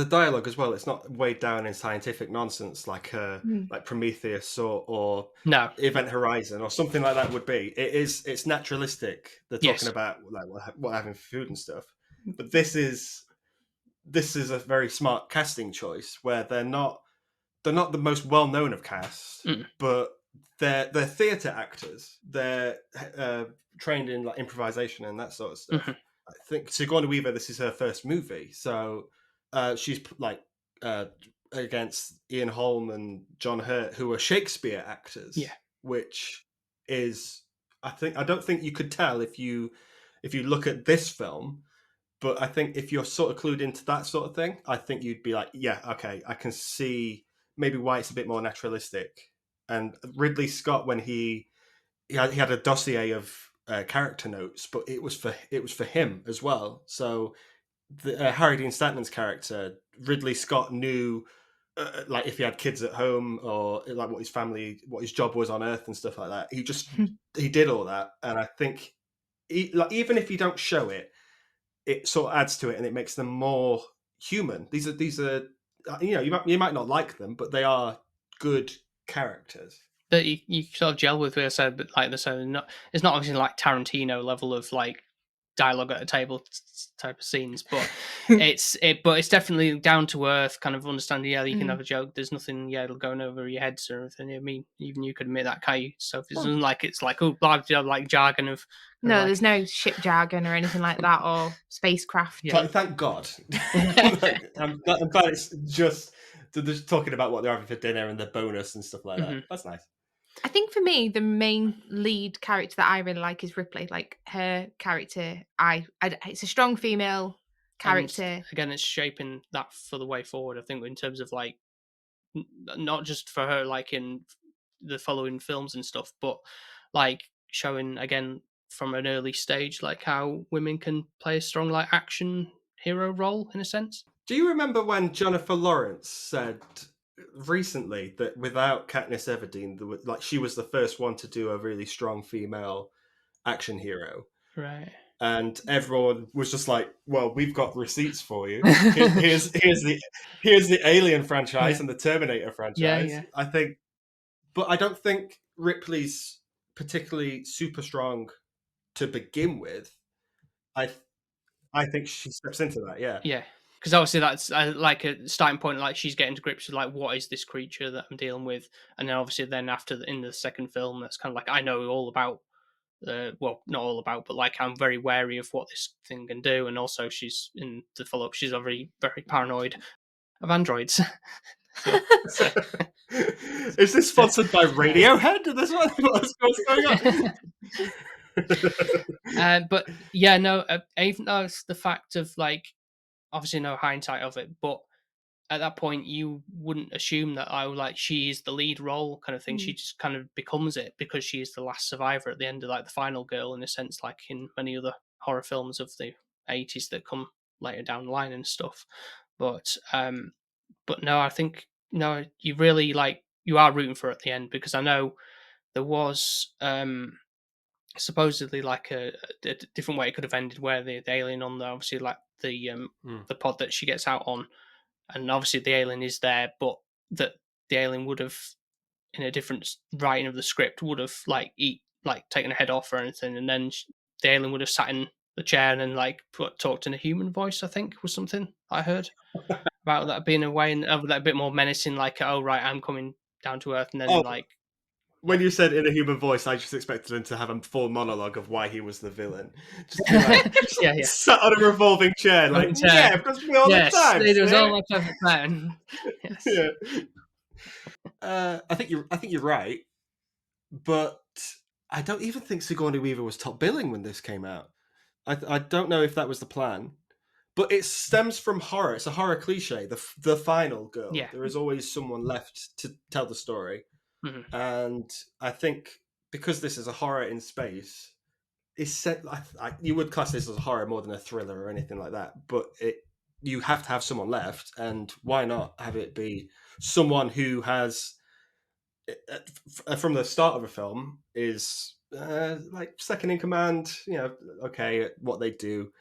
Speaker 5: dialogue as well, it's not weighed down in scientific nonsense like like Prometheus or Event Horizon or something like that would be. It's naturalistic. They're talking about like what having food and stuff, but this is a very smart casting choice, where they're not the most well known of casts, but they're theatre actors. They're trained in like improvisation and that sort of stuff. I think Sigourney Weaver, this is her first movie, so she's like against Ian Holm and John Hurt, who are Shakespeare actors. Which is, I don't think you could tell if you look at this film. But I think if you're sort of clued into that sort of thing, I think you'd be like, yeah, okay, I can see maybe why it's a bit more naturalistic. And Ridley Scott, when he had a dossier of character notes, but it was for him as well. So Harry Dean Stanton's character, Ridley Scott knew like if he had kids at home, or like what his job was on Earth and stuff like that. He did all that, and I think even if you don't show it, it sort of adds to it, and it makes them more human. These are you might not like them, but they are good characters
Speaker 2: that you sort of gel with. I said, but like it's not obviously like Tarantino level of like dialogue at a table type of scenes, but it's definitely down to earth, kind of understanding. Yeah, you can have a joke. There's nothing going over your heads or anything. I mean, even you could admit that, can't you? So it's like blah, like jargon of.
Speaker 6: No,
Speaker 2: like,
Speaker 6: there's no ship jargon or anything like that, or spacecraft.
Speaker 5: Yeah. Thank God. I'm glad it's just they're talking about what they're having for dinner and the bonus and stuff like that. That's nice.
Speaker 6: I think for me, the main lead character that I really like is Ripley. Like her character, it's a strong female character.
Speaker 2: And again, it's shaping that for the way forward. I think in terms of like, not just for her, like in the following films and stuff, but like showing again from an early stage, like how women can play a strong like action hero role in a sense.
Speaker 5: Do you remember when Jennifer Lawrence said recently that without Katniss Everdeen, like she was the first one to do a really strong female action hero,
Speaker 2: right?
Speaker 5: And everyone was just like, "Well, we've got receipts for you. Here's the Alien franchise and the Terminator franchise."
Speaker 2: Yeah.
Speaker 5: I think, but I don't think Ripley's particularly super strong to begin with, I think she steps into that. Yeah.
Speaker 2: Yeah, because obviously that's like a starting point. Like she's getting to grips with like what is this creature that I'm dealing with, and then obviously then after in the second film, that's kind of like I know all about. Well, not all about, but like I'm very wary of what this thing can do, and also she's in the follow up. She's very very paranoid of androids. So.
Speaker 5: Is this sponsored by Radiohead? This one? What's going on?
Speaker 2: But yeah, no, even though it's the fact of like, obviously no hindsight of it, but at that point you wouldn't assume that like she is the lead role kind of thing. She just kind of becomes it because she is the last survivor at the end of like the final girl in a sense, like in many other horror films of the 80s that come later down the line and stuff. But no, I think no, you really like you are rooting for her at the end because I know there was supposedly like a different way it could have ended where the alien on the obviously like the pod that she gets out on, and obviously the alien is there, but that the alien would have in a different writing of the script would have like taken her head off or anything, and then the alien would have sat in the chair and then like talked in a human voice. I think was something I heard about that being a way and that a bit more menacing, like oh right, I'm coming down to earth, and then like.
Speaker 5: When you said in a human voice, I just expected him to have a full monologue of why he was the villain. Just be like,
Speaker 2: yeah.
Speaker 5: Sat on a revolving chair, like, yeah, because me all the time.
Speaker 2: It was all my perfect plan. Yes.
Speaker 5: Yeah. I think you're right, but I don't even think Sigourney Weaver was top billing when this came out. I don't know if that was the plan, but it stems from horror. It's a horror cliche. The final girl.
Speaker 2: Yeah.
Speaker 5: There is always someone left to tell the story.
Speaker 2: Mm-hmm.
Speaker 5: And I think because this is a horror in space, it's set. You would class this as a horror more than a thriller or anything like that. But you have to have someone left, and why not have it be someone who has, from the start of a film, is like second in command. Okay at what they do,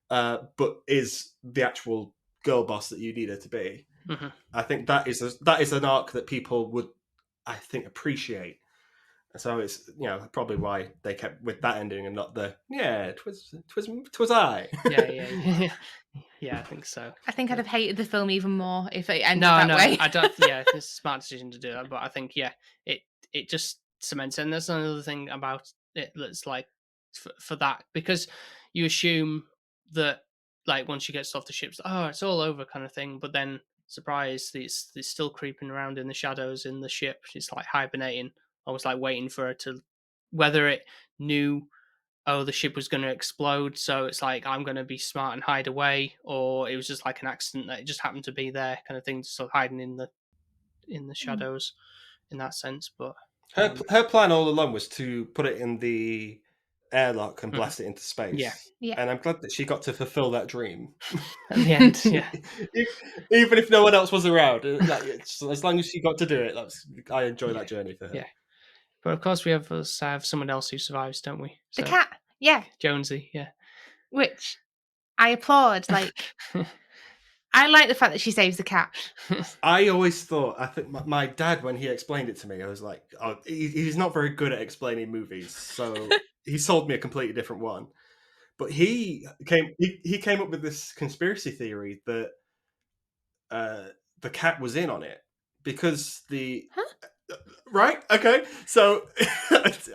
Speaker 5: but is the actual girl boss that you need her to be.
Speaker 2: Mm-hmm.
Speaker 5: I think that is an arc that people would, I think, appreciate. So it's probably why they kept with that ending and not the twas I.
Speaker 2: Yeah, I think so.
Speaker 6: I think I'd have hated the film even more if it ended that way.
Speaker 2: I don't. Yeah, it's a smart decision to do that, but I think it just cements it. And there's another thing about it that's like for that, because you assume that like once she gets off the ship, it's all over kind of thing, but then surprise, it's still creeping around in the shadows in the ship. She's like hibernating. I was like waiting for her to, whether it knew, the ship was going to explode, so it's like I'm going to be smart and hide away, or it was just like an accident that it just happened to be there, kind of thing, sort of hiding in the shadows, in that sense. But
Speaker 5: her plan all along was to put it in the airlock and blast it into space.
Speaker 6: Yeah.
Speaker 5: And I'm glad that she got to fulfill that dream
Speaker 2: at the end. Yeah,
Speaker 5: even if no one else was around, as long as she got to do it, I enjoy that journey for her.
Speaker 2: Yeah. But of course, we have someone else who survives, don't we?
Speaker 6: The cat, yeah.
Speaker 2: Jonesy, yeah.
Speaker 6: Which I applaud. Like, I like the fact that she saves the cat.
Speaker 5: I always thought, I think my dad, when he explained it to me, I was like, oh, he's not very good at explaining movies, so he sold me a completely different one. But he came up with this conspiracy theory that the cat was in on it because right? Okay. So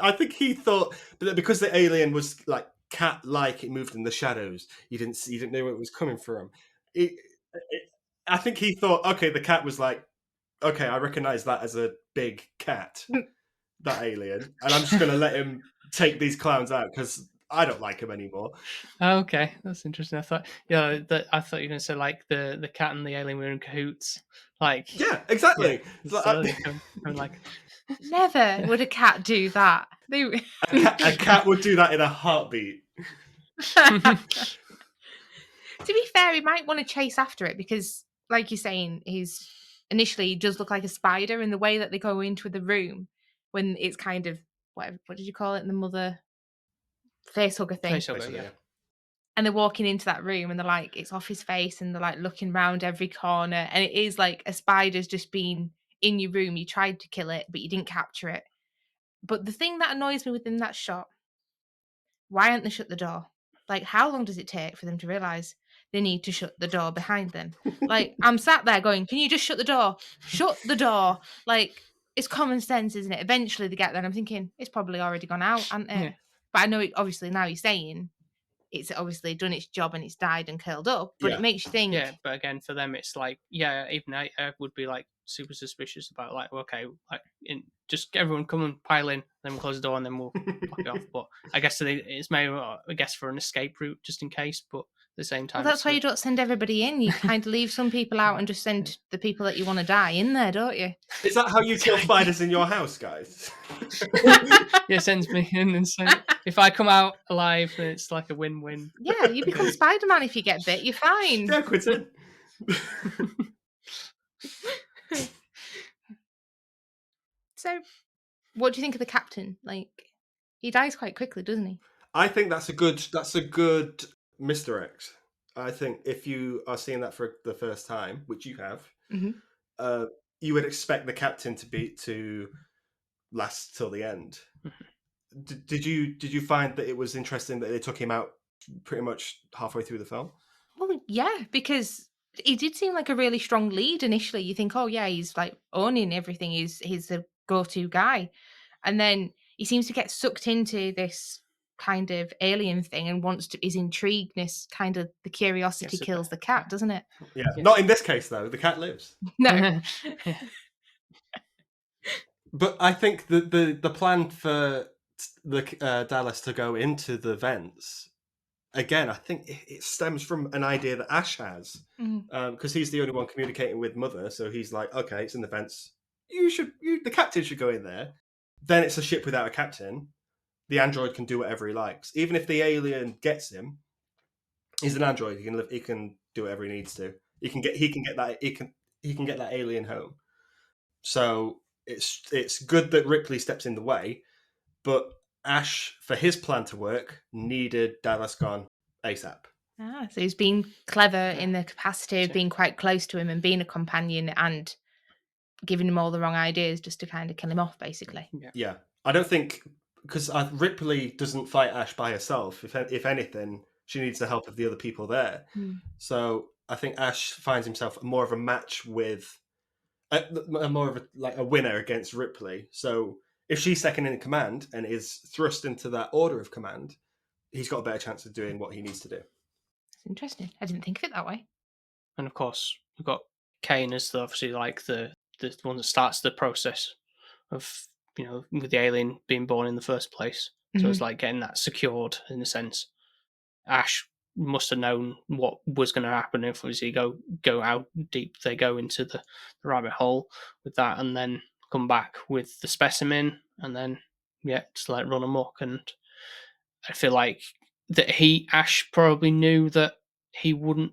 Speaker 5: I think he thought that because the alien was like cat-like, it moved in the shadows. You didn't know where it was coming from. I think he thought, okay, the cat was like, okay, I recognize that as a big cat, that alien, and I'm just going to let him take these clowns out because I don't like him anymore.
Speaker 2: Okay, that's interesting. I thought you were going to say like the cat and the alien were in cahoots. Like,
Speaker 5: yeah, exactly.
Speaker 2: Like,
Speaker 6: never would a cat do that.
Speaker 5: A cat would do that in a heartbeat.
Speaker 6: To be fair, he might want to chase after it because, like you're saying, he does look like a spider in the way that they go into the room when it's kind of what did you call it? The mother facehugger thing.
Speaker 2: Facehugger, yeah.
Speaker 6: And they're walking into that room and they're like, it's off his face, and they're like looking around every corner, and it is like a spider's just been in your room. You tried to kill it, but you didn't capture it. But the thing that annoys me within that shot, why aren't they shut the door? Like, how long does it take for them to realise they need to shut the door behind them? Like, I'm sat there going, can you just shut the door? Shut the door. Like, it's common sense, isn't it? Eventually they get there and I'm thinking, it's probably already gone out, hasn't it?
Speaker 2: Yeah.
Speaker 6: But I know it, obviously now you're saying it's obviously done its job and it's died and curled up, but
Speaker 5: Yeah.
Speaker 6: it makes you think.
Speaker 2: Yeah, but again, for them, it's like, yeah, even I would be like super suspicious about like, okay, like just everyone come and pile in, then we'll close the door and then we'll block it off. But I guess it's maybe, I guess, for an escape route just in case. But at the same time,
Speaker 6: Well, that's why you don't send everybody in. You kind of leave some people out and just send the people that you want to die in there, don't you?
Speaker 5: Is that how you kill spiders in your house, guys?
Speaker 2: Yeah, sends me in and send. If I come out alive, then it's like a win-win.
Speaker 6: Yeah, you become Spider-Man if you get bit. You're fine.
Speaker 5: Yeah, quit it.
Speaker 6: So, what do you think of the captain? Like, he dies quite quickly, doesn't he?
Speaker 5: I think that's a good misdirect. I think if you are seeing that for the first time, which you have,
Speaker 6: Mhm.
Speaker 5: You would expect the captain to last till the end. Did you find that it was interesting that they took him out pretty much halfway through the film?
Speaker 6: Well, yeah, because he did seem like a really strong lead initially. You think, oh yeah, he's like owning everything. He's the go-to guy, and then he seems to get sucked into this kind of alien thing and is intriguedness. Kind of the curiosity
Speaker 2: Yes,
Speaker 6: kills the cat, doesn't it?
Speaker 5: Yeah, not in this case though. The cat lives.
Speaker 6: No.
Speaker 5: But I think the plan for the Dallas to go into the vents again, I think it stems from an idea that Ash has, because he's the only one communicating with Mother. So he's like, okay, it's in the vents. The captain should go in there. Then it's a ship without a captain. The android can do whatever he likes, even if the alien gets him. He's an android. He can do whatever he needs to. He can get that alien home. So it's good that Ripley steps in the way, but Ash, for his plan to work, needed Dallas gone ASAP.
Speaker 6: So he's been clever in the capacity of being quite close to him and being a companion and giving him all the wrong ideas just to kind of kill him off, basically.
Speaker 5: Yeah. I don't think, because Ripley doesn't fight Ash by herself. If anything, she needs the help of the other people there. So I think Ash finds himself more of a match with more of a winner against Ripley. So if she's second in command and is thrust into that order of command, he's got a better chance of doing what he needs to do.
Speaker 6: That's interesting. I didn't think of it that way.
Speaker 2: And of course, we've got Kane as obviously like the one that starts the process of, with the alien being born in the first place. So it's like getting that secured in a sense. Ash must have known what was going to happen if obviously go how deep they go into the rabbit hole with that, and then come back with the specimen, and then just like run amok. And I feel like that Ash probably knew that he wouldn't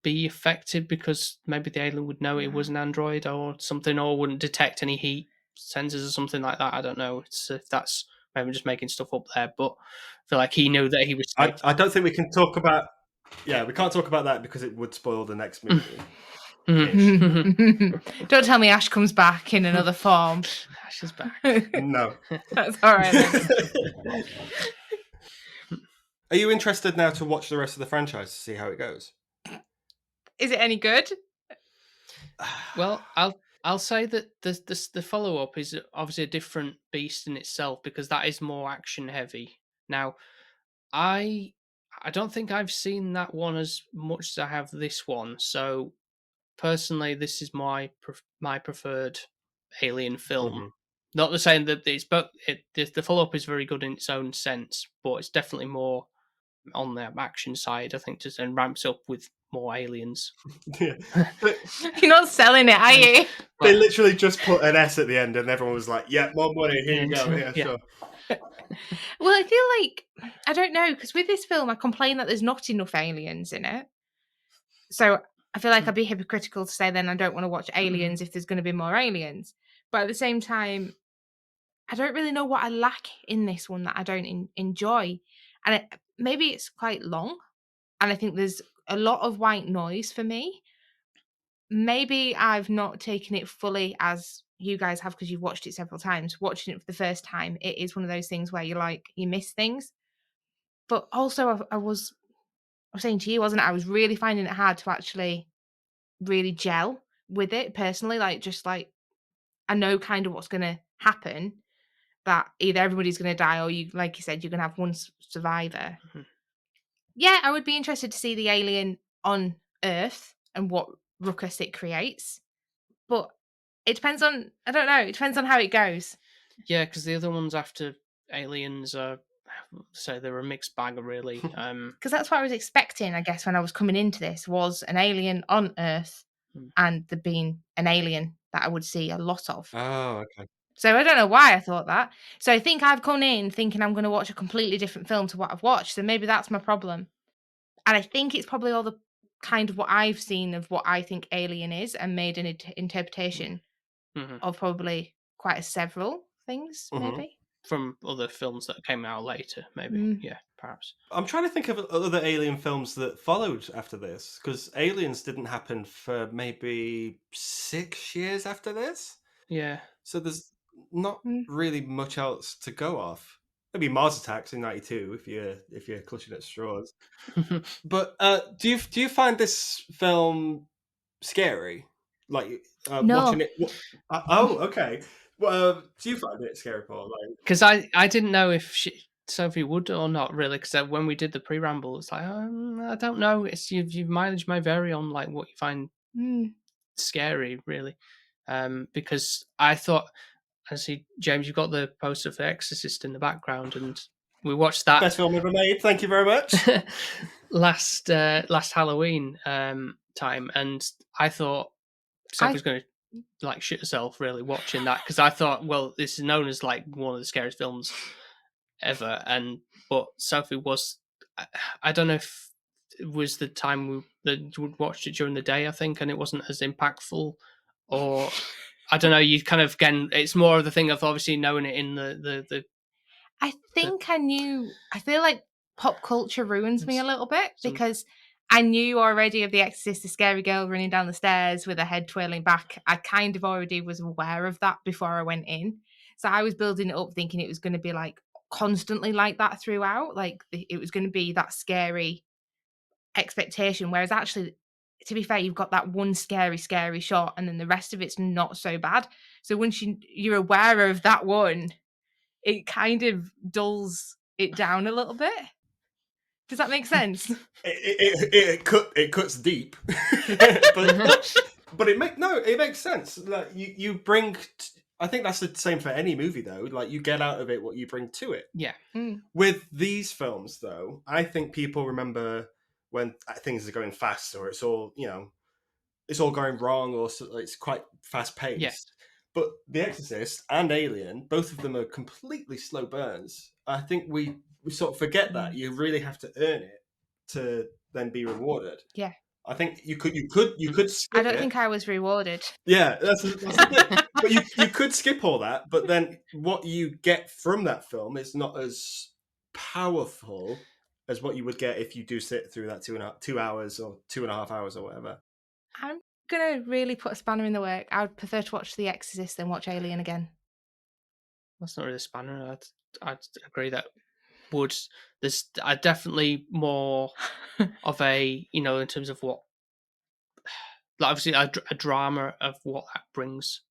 Speaker 2: be affected because maybe the alien would know it was an android or something, or wouldn't detect any heat sensors or something like that. I don't know if that's maybe just making stuff up there, but I feel like he knew that he was safe.
Speaker 5: I don't think we can talk about. Yeah, we can't talk about that because it would spoil the next movie.
Speaker 6: Don't tell me Ash comes back in another form.
Speaker 2: Ash is back.
Speaker 5: No.
Speaker 6: That's all right then.
Speaker 5: Are you interested now to watch the rest of the franchise to see how it goes?
Speaker 6: Is it any good?
Speaker 2: Well, I'll say that the follow up is obviously a different beast in itself because that is more action heavy. Now, I don't think I've seen that one as much as I have this one. So personally, this is my preferred Alien film. Not the saying that the follow up is very good in its own sense, but it's definitely more on the action side, I think, and ramps up with more aliens.
Speaker 5: Yeah.
Speaker 6: You're not selling it, are you?
Speaker 5: They literally just put an S at the end and everyone was like, yeah, more money, here you go. Yeah, sure.
Speaker 6: Well, I feel like, I don't know, because with this film, I complain that there's not enough aliens in it. So I feel like I'd be hypocritical to say then I don't want to watch Aliens if there's going to be more aliens. But at the same time, I don't really know what I lack in this one that I don't enjoy. And maybe it's quite long. And I think there's a lot of white noise for me. Maybe I've not taken it fully as, you guys have because you've watched it several times. Watching it for the first time, it is one of those things where you miss things. But also, I was saying to you, wasn't it? I was really finding it hard to actually really gel with it personally. I know kind of what's going to happen. That either everybody's going to die, or you, like you said, you're going to have one survivor.
Speaker 2: Mm-hmm.
Speaker 6: Yeah, I would be interested to see the alien on Earth and what ruckus it creates. But it depends on, I don't know, it depends on how it goes.
Speaker 2: Yeah, because the other ones after Aliens are, so they're a mixed bag, really.
Speaker 6: Because that's what I was expecting, I guess, when I was coming into this, was an alien on Earth and there being an alien that I would see a lot of.
Speaker 5: Oh, okay.
Speaker 6: So I don't know why I thought that. So I think I've come in thinking I'm going to watch a completely different film to what I've watched. So maybe that's my problem. And I think it's probably all the kind of what I've seen of what I think Alien is and made an interpretation of probably quite several things, maybe.
Speaker 2: From other films that came out later, maybe. Yeah, perhaps.
Speaker 5: I'm trying to think of other Alien films that followed after this, because Aliens didn't happen for maybe 6 years after this.
Speaker 2: Yeah.
Speaker 5: So there's not really much else to go off. Maybe Mars Attacks in '92 if you're clutching at straws. But do you find this film scary? Like
Speaker 6: No.
Speaker 5: watching it? Oh, okay. Well, do you find it scary, Paul?
Speaker 2: Because I didn't know if Sophie would or not, really. Because when we did the pre-ramble, it's like I don't know. It's your mileage may vary on like what you find scary, really. Because I thought, I see, James, you've got the poster for Exorcist in the background, and we watched that.
Speaker 5: Best film ever made. Thank you very much.
Speaker 2: last Halloween time, and I thought Sophie's going to like shit herself really watching that, because I thought, well, this is known as like one of the scariest films ever, but Sophie was, I don't know if it was the time that you watched it during the day, I think, and it wasn't as impactful, or I don't know, you kind of, again, it's more of the thing of obviously knowing it in the
Speaker 6: I think I knew, I feel like pop culture ruins me a little bit, because I knew already of The Exorcist, the scary girl running down the stairs with her head twirling back. I kind of already was aware of that before I went in. So I was building it up thinking it was going to be like constantly like that throughout. Like it was going to be that scary expectation. Whereas actually, to be fair, you've got that one scary shot and then the rest of it's not so bad. So once you're aware of that one, it kind of dulls it down a little bit. Does that make sense?
Speaker 5: It cuts deep, but it makes sense. Like you bring. I think that's the same for any movie, though. Like you get out of it what you bring to it.
Speaker 2: Yeah.
Speaker 5: With these films, though, I think people remember when things are going fast, or it's all it's all going wrong, or it's quite fast paced.
Speaker 2: Yeah.
Speaker 5: But The Exorcist and Alien, both of them are completely slow burns. I think we sort of forget that you really have to earn it to then be rewarded.
Speaker 6: Yeah.
Speaker 5: I think you could skip
Speaker 6: I don't think I was rewarded.
Speaker 5: Yeah, that's the thing. But you could skip all that, but then what you get from that film is not as powerful as what you would get if you do sit through that 2 hours or 2.5 hours or whatever.
Speaker 6: I'm gonna really put a spanner in the work. I would prefer to watch The Exorcist than watch Alien again.
Speaker 2: That's not really a spanner. I'd agree that there's definitely more of a, in terms of what, like obviously a drama of what that brings.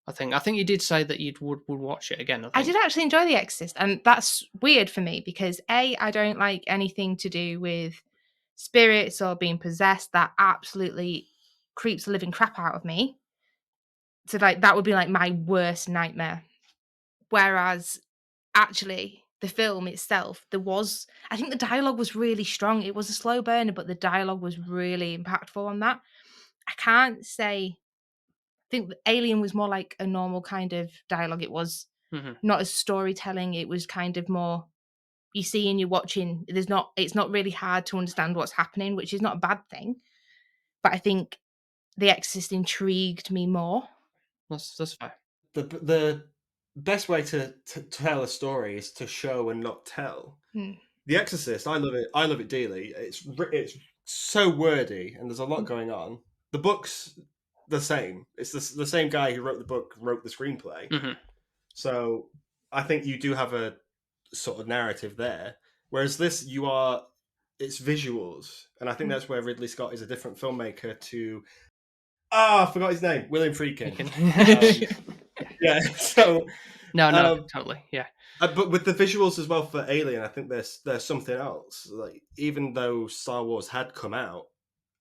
Speaker 2: I think you did say that you would watch it again.
Speaker 6: I did actually enjoy The Exorcist, and that's weird for me because I don't like anything to do with spirits or being possessed. That absolutely creeps the living crap out of me. So like that would be like my worst nightmare. Whereas actually the film itself, I think the dialogue was really strong. It was a slow burner, but the dialogue was really impactful on that. I can't say, I think Alien was more like a normal kind of dialogue. It was not as storytelling. It was kind of more, you see and you're watching. It's not really hard to understand what's happening, which is not a bad thing. But I think The Exorcist intrigued me more.
Speaker 2: That's fair.
Speaker 5: The best way to tell a story is to show and not tell. The Exorcist, I love it dearly. It's so wordy and there's a lot going on. The books the same. It's the same guy who wrote the book, wrote the screenplay.
Speaker 2: Mhm.
Speaker 5: So I think you do have a sort of narrative there. Whereas this, it's visuals. And I think that's where Ridley Scott is a different filmmaker to... I forgot his name. William Friedkin. Yeah, so...
Speaker 2: No, totally, yeah.
Speaker 5: But with the visuals as well for Alien, I think there's something else. Like, even though Star Wars had come out,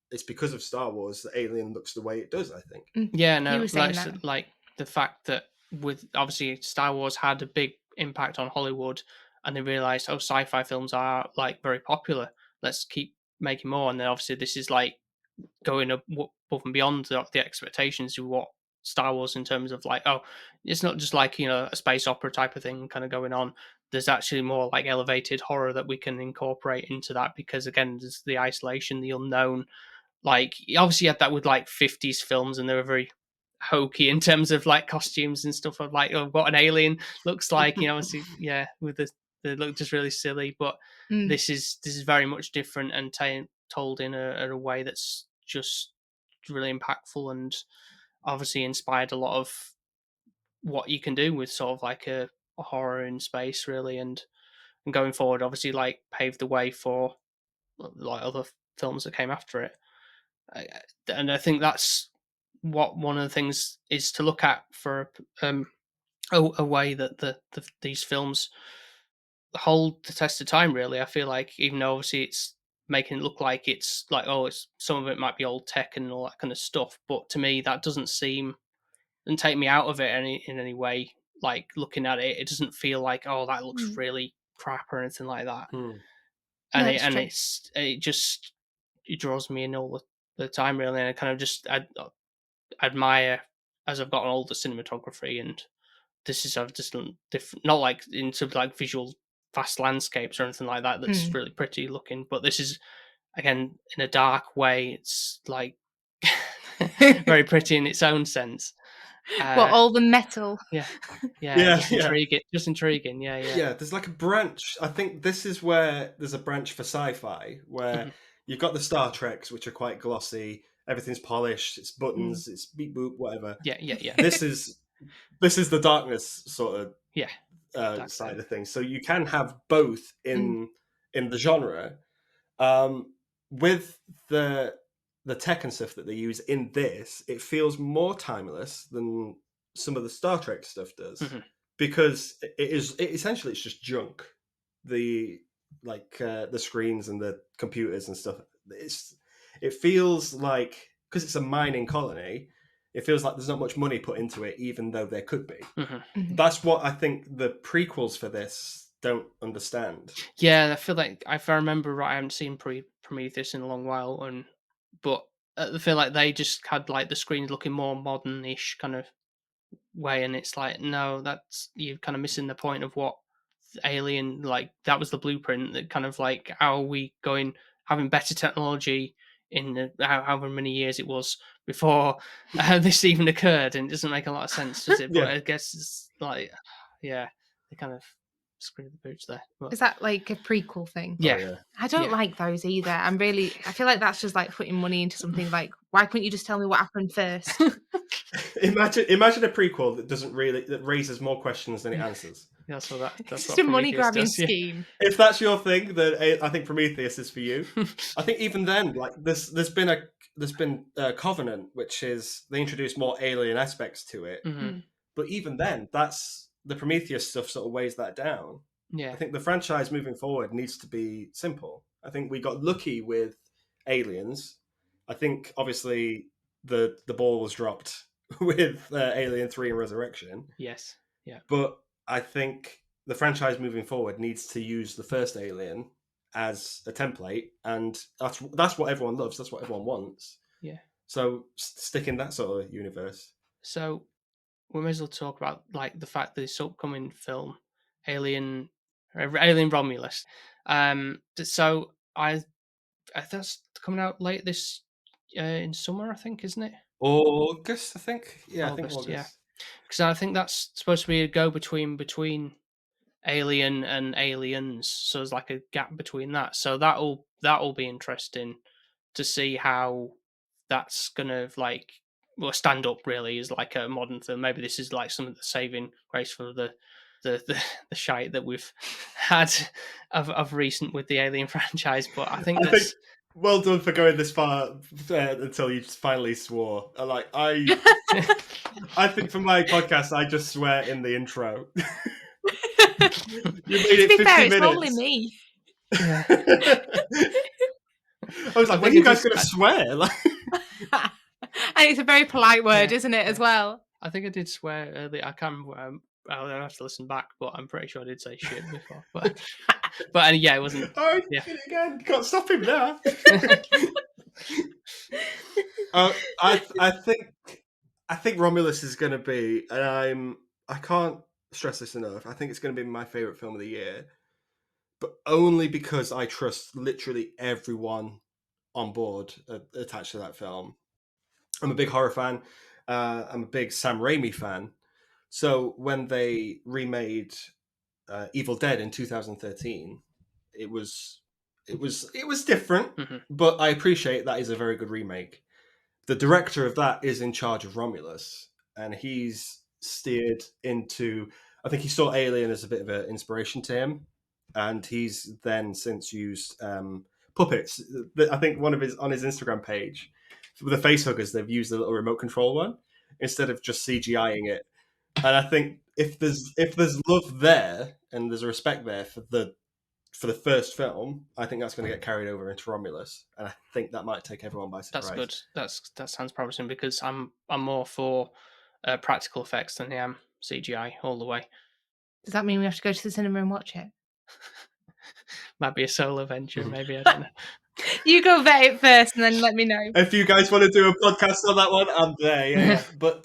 Speaker 5: it's because of Star Wars that Alien looks the way it does, I think.
Speaker 2: Yeah, no,
Speaker 6: You were saying that.
Speaker 2: like the fact that with obviously Star Wars had a big impact on Hollywood, and they realized, sci-fi films are like very popular. Let's keep making more, and then obviously this is like going above and beyond the expectations of what Star Wars in terms of like, it's not just like, a space opera type of thing kind of going on. There's actually more like elevated horror that we can incorporate into that, because again, there's the isolation, the unknown. Like, obviously you had that with like 50s films, and they were very hokey in terms of like costumes and stuff of like, what an alien looks like, obviously, yeah, with the look just really silly. But this is very much different and told in a way that's just really impactful, and obviously inspired a lot of what you can do with sort of like a horror in space, really, and going forward, obviously, like paved the way for like other films that came after it. And I think that's what one of the things is to look at for a way that these films hold the test of time. Really, I feel like, even though obviously it's making it look like it's like, it's some of it might be old tech and all that kind of stuff, but to me that doesn't take me out of it in any way. Like, looking at it, it doesn't feel like, that looks really crap or anything like that. And it draws me in all the time, really, and I kind of just admire, as I've gotten older, cinematography, and this is just different, not like into like visual vast landscapes or anything like that that's really pretty looking, but this is, again, in a dark way, it's like very pretty in its own sense.
Speaker 6: All the metal.
Speaker 2: Yeah,
Speaker 5: Yeah,
Speaker 2: just intriguing. Yeah,
Speaker 5: there's like a branch. I think this is where there's a branch for sci-fi, where you've got the Star Treks, which are quite glossy, everything's polished, it's buttons, it's beep boop, whatever.
Speaker 2: Yeah.
Speaker 5: This is the darkness sort of
Speaker 2: Dark
Speaker 5: side of things. So you can have both in the genre. With the tech and stuff that they use in this, it feels more timeless than some of the Star Trek stuff does, because essentially it's just junk. The screens and the computers and stuff. It feels like, because it's a mining colony, it feels like there's not much money put into it, even though there could be. That's what I think the prequels for this don't understand.
Speaker 2: Yeah, I feel like, if I remember right, I haven't seen Prometheus in a long while, but I feel like they just had like the screens looking more modern-ish kind of way, and it's like, no, that's, you're kind of missing the point of what Alien, like, that was the blueprint, that kind of like, how are we having better technology in however many years it was before this even occurred, and it doesn't make a lot of sense, does it? But I guess it's like, they kind of screwed the boots there. But
Speaker 6: is that like a prequel thing?
Speaker 2: Yeah.
Speaker 6: I don't like those either. I feel like that's just like putting money into something. Like, why couldn't you just tell me what happened first?
Speaker 5: Imagine a prequel that raises more questions than it answers.
Speaker 2: Yeah, so that's
Speaker 6: just a money grabbing scheme.
Speaker 5: If that's your thing, then I think Prometheus is for you. I think even then, like, there's been Covenant, which is, they introduced more alien aspects to it. But even then, that's the Prometheus stuff sort of weighs that down.
Speaker 2: Yeah,
Speaker 5: I think the franchise moving forward needs to be simple. I think we got lucky with Aliens. I think obviously the ball was dropped with Alien 3 and Resurrection.
Speaker 2: Yes. Yeah.
Speaker 5: But I think the franchise moving forward needs to use the first Alien as a template, and that's what everyone loves. That's what everyone wants.
Speaker 2: Yeah.
Speaker 5: So stick in that sort of universe.
Speaker 2: So we may as well talk about like the fact that this upcoming film, Alien Romulus. So that's coming out late this in summer, I think, isn't it?
Speaker 5: August, I think. Yeah,
Speaker 2: August,
Speaker 5: I think August.
Speaker 2: Yeah. Because I think that's supposed to be a go between Alien and Aliens, so there's like a gap between that. So that'll be interesting to see how that's gonna like Stand Up really is like a modern film. Maybe this is like some of the saving grace for the shite that we've had of recent with the Alien franchise. But I think that's
Speaker 5: well done for going this far until you just finally swore. I think for my podcast, I just swear in the intro. You made it 50
Speaker 6: fair,
Speaker 5: minutes.
Speaker 6: it's only me.
Speaker 2: Yeah.
Speaker 5: I was like, when are you guys going to swear?
Speaker 6: And it's a very polite word, isn't it, as well?
Speaker 2: I think I did swear earlier. I can't remember. I'll have to listen back, but I'm pretty sure I did say shit before. But yeah, it wasn't.
Speaker 5: All right, did it again. Can't stop him now. I think Romulus is going to be, and I can't stress this enough. I think it's going to be my favorite film of the year, but only because I trust literally everyone on board attached to that film. I'm a big horror fan. I'm a big Sam Raimi fan. So when they remade Evil Dead in 2013, it was different, but I appreciate that is a very good remake. The director of that is in charge of Romulus, and he's steered into. I think he saw Alien as a bit of an inspiration to him, and he's then since used puppets. I think on his Instagram page, with the face huggers, they've used the little remote control one instead of just CGIing it. And I think if there's love there and there's a respect there for the first film, I think that's going to get carried over into Romulus, and I think that might take everyone by surprise.
Speaker 2: That's good. That sounds promising because I'm more for practical effects than I am CGI all the way.
Speaker 6: Does that mean we have to go to the cinema and watch it?
Speaker 2: Might be a solo venture, maybe. I don't know.
Speaker 6: You go vet it first, and then let me know.
Speaker 5: If you guys want to do a podcast on that one, I'm there. Yeah. But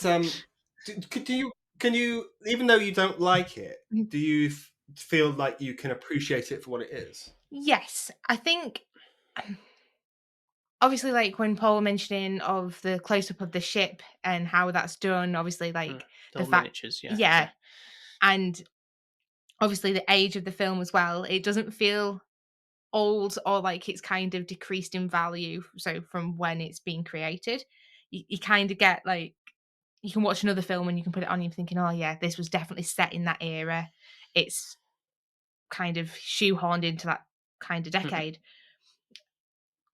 Speaker 5: can you, even though you don't like it, do you feel like you can appreciate it for what it is?
Speaker 6: Yes, I think. Obviously, like when Paul mentioning of the close up of the ship and how that's done, obviously, like
Speaker 2: the miniatures,
Speaker 6: yeah, and obviously the age of the film as well. It doesn't feel old or like it's kind of decreased in value. So from when it's being created, you kind of get like you can watch another film and you can put it on and you're thinking, oh yeah, this was definitely set in that era. It's kind of shoehorned into that kind of decade.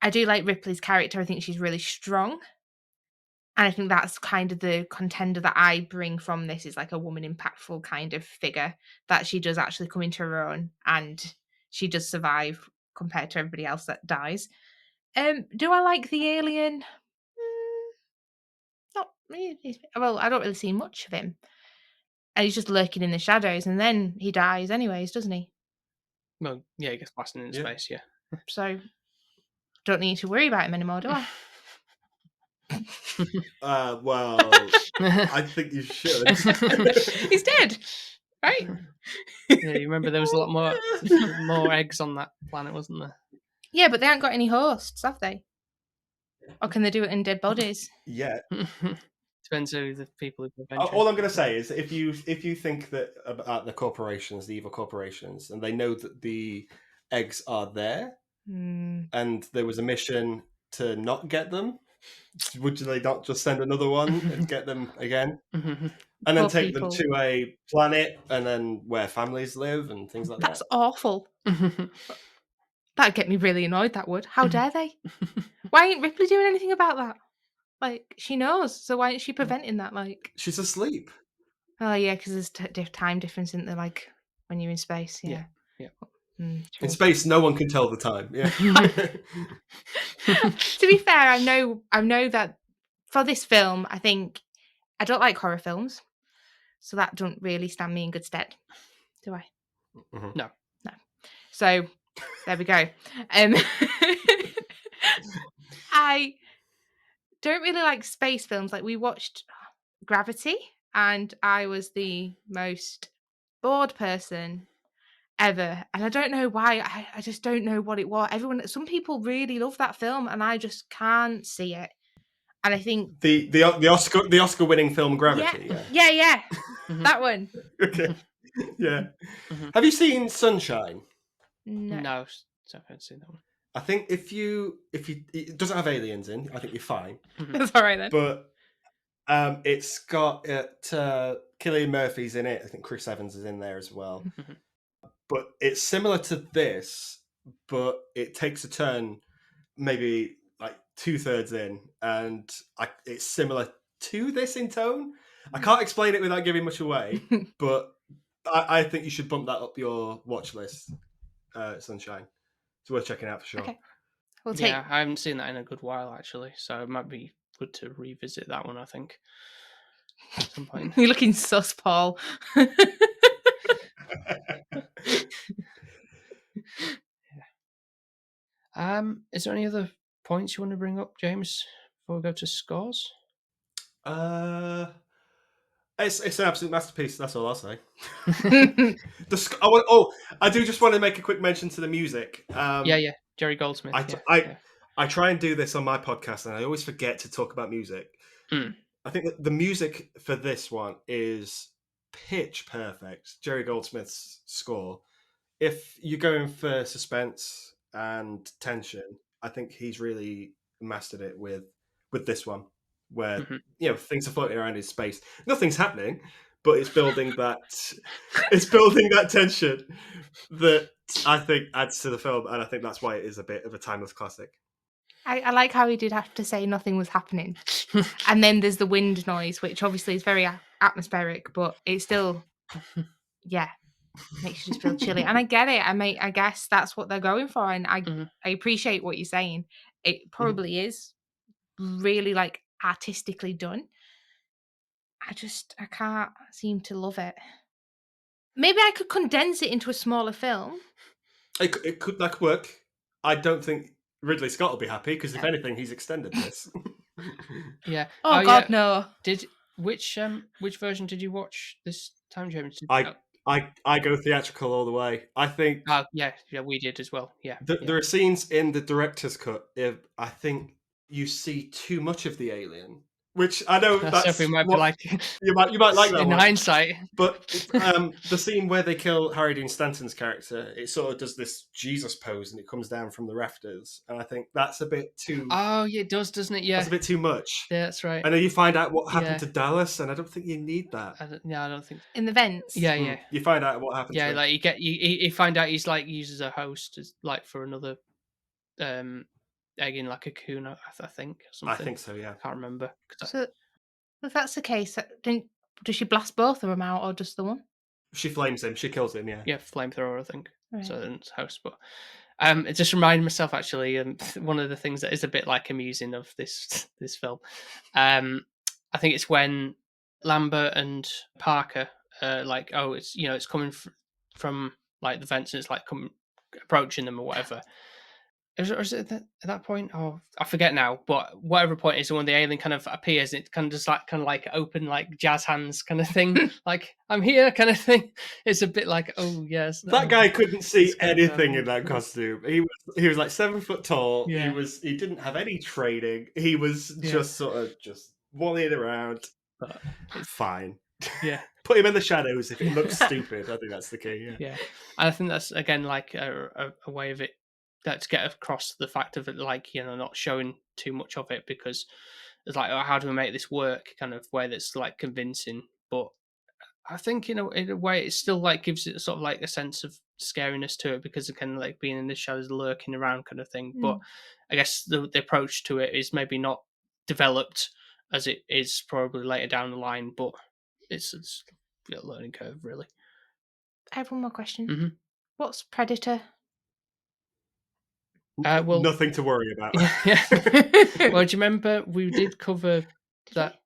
Speaker 6: I do like Ripley's character. I think she's really strong. And I think that's kind of the contender that I bring from this is like a woman impactful kind of figure that she does actually come into her own and she does survive compared to everybody else that dies. Do I like the alien? Not really. Well, I don't really see much of him. And he's just lurking in the shadows and then he dies anyways, doesn't he?
Speaker 2: Well, yeah, he gets blasted in space, yeah.
Speaker 6: So, don't need to worry about him anymore, do I?
Speaker 5: Well, I think you should.
Speaker 6: He's dead, right?
Speaker 2: Yeah, you remember there was a lot more eggs on that planet, wasn't there?
Speaker 6: Yeah, but they haven't got any hosts, have they? Or can they do it in dead bodies?
Speaker 5: Yeah.
Speaker 2: Depends who the people who venture.
Speaker 5: All I'm going to say is if you think that about the corporations, the evil corporations, and they know that the eggs are there, and there was a mission to not get them, would they not just send another one and get them again? And then
Speaker 6: Poor
Speaker 5: take
Speaker 6: people.
Speaker 5: them to a planet and then where families live and things like
Speaker 6: That's
Speaker 5: that?
Speaker 6: awful. That'd get me really annoyed, that would. How dare they? Why ain't Ripley doing anything about that? Like, she knows, so why isn't she preventing that? Like,
Speaker 5: She's asleep.
Speaker 6: oh yeah, because there's time difference, isn't there? Like, when you're in space, yeah.
Speaker 5: In space, no one can tell the time. Yeah.
Speaker 6: To be fair, I know that for this film, I think I don't like horror films, so that don't really stand me in good stead, do I?
Speaker 2: No.
Speaker 6: So there we go. I don't really like space films. Like we watched Gravity, and I was the most bored person ever, and I don't know why. I just don't know what it was. Some people really love that film, and I just can't see it. And I think
Speaker 5: the Oscar winning film Gravity.
Speaker 6: Yeah. That one.
Speaker 5: Okay. Yeah. Have you seen Sunshine?
Speaker 2: No, so I haven't seen that one.
Speaker 5: I think if you it doesn't have aliens in, I think you're fine.
Speaker 6: That's all right then.
Speaker 5: But It's got Cillian Murphy's in it. I think Chris Evans is in there as well. But it's similar to this, but it takes a turn maybe like 2/3 in, and it's similar to this in tone. I can't explain it without giving much away, but I think you should bump that up your watch list, Sunshine. It's worth checking out for sure.
Speaker 6: Okay. We'll take.
Speaker 2: Yeah, I haven't seen that in a good while actually, so it might be good to revisit that one. I think at some point.
Speaker 6: You're looking sus, Paul.
Speaker 2: Is there any other points you want to bring up, James, before we go to scores?
Speaker 5: It's an absolute masterpiece. That's all I'll say. I do just want to make a quick mention to the music.
Speaker 2: Yeah, Jerry Goldsmith.
Speaker 5: I try and do this on my podcast, and I always forget to talk about music. I think that the music for this one is pitch perfect. Jerry Goldsmith's score. If you're going for suspense and tension, I think he's really mastered it with this one, where things are floating around in space. Nothing's happening, but it's building that tension that I think adds to the film, and I think that's why it is a bit of a timeless classic.
Speaker 6: I like how he did have to say nothing was happening, and then there's the wind noise, which obviously is very atmospheric, but it's still, makes you just feel chilly. And I get it. I guess that's what they're going for, and I appreciate what you're saying. It probably is really like artistically done. I can't seem to love it. Maybe I could condense it into a smaller film.
Speaker 5: It could work. I don't think Ridley Scott will be happy because if anything, he's extended this.
Speaker 2: Yeah.
Speaker 6: Oh God, no.
Speaker 2: Which version did you watch this time, James?
Speaker 5: I go theatrical all the way. I think.
Speaker 2: Yeah, we did as well. Yeah.
Speaker 5: There are scenes in the director's cut. I think you see too much of the alien, which I know
Speaker 2: Sophie might be like
Speaker 5: you might like that
Speaker 2: in
Speaker 5: one.
Speaker 2: hindsight.
Speaker 5: But the scene where they kill Harry Dean Stanton's character, it sort of does this Jesus pose and it comes down from the rafters, and I think that's a bit too.
Speaker 2: Oh yeah, it does, doesn't it? Yeah,
Speaker 5: that's a bit too much.
Speaker 2: Yeah, that's right.
Speaker 5: And then you find out what happened to Dallas, and I don't think you need that.
Speaker 2: I don't think
Speaker 6: in the vents.
Speaker 2: Yeah.
Speaker 5: You find out what happened.
Speaker 2: Yeah, like you find out he's like used as a host, as like for another egg in like a cocoon, I think. Or something.
Speaker 5: I think so. Yeah,
Speaker 2: I can't remember.
Speaker 6: So if that's the case, does she blast both of them out or just the one?
Speaker 5: She flames him. She kills him. Yeah,
Speaker 2: flamethrower, I think.
Speaker 6: Right.
Speaker 2: So in his house, but it just reminded myself actually. One of the things that is a bit like amusing of this film, I think it's when Lambert and Parker like, oh, it's it's coming from like the vents and it's like approaching them or whatever. Or is it at that point? Oh, I forget now. But whatever point is when the alien kind of appears, it kind of just like open like jazz hands kind of thing, like I'm here kind of thing. It's a bit like, oh yes.
Speaker 5: That guy couldn't see anything in that costume. He was like 7 foot tall. Yeah. He didn't have any training. He was just sort of just wallying around. But it's fine.
Speaker 2: Yeah.
Speaker 5: Put him in the shadows if it looks stupid. I think that's the key.
Speaker 2: Yeah. And I think that's again like a way of it. That to get across the fact of it, like not showing too much of it because it's like, oh, how do we make this work? Kind of way that's like convincing, but I think in a way it still like gives it sort of like a sense of scariness to it because it kind of like being in the shadows, lurking around kind of thing. But I guess the approach to it is maybe not developed as it is probably later down the line, but it's a learning curve really.
Speaker 6: I have one more question.
Speaker 2: Mm-hmm.
Speaker 6: What's Predator?
Speaker 5: Well, nothing to worry about.
Speaker 2: Yeah. Well, do you remember we did cover that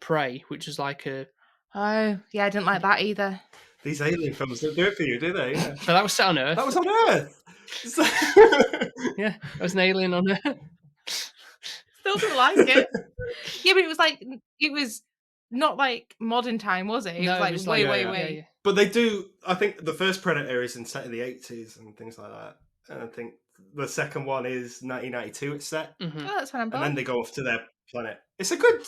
Speaker 2: Prey, which is like a...
Speaker 6: Oh, yeah, I didn't like that either.
Speaker 5: These alien films don't do it for you, do they? Yeah.
Speaker 2: But that was set on Earth.
Speaker 5: That was on Earth!
Speaker 2: Yeah, there was an alien on Earth.
Speaker 6: Still didn't like it. Yeah, but it was not like modern time, was it? It was like way.
Speaker 2: Yeah.
Speaker 5: But they do, I think the first Predator is set in the 80s and things like that. And I think the second one is 1992. It's set,
Speaker 6: Oh, that's when I'm born.
Speaker 5: and then they go off to their planet. It's a good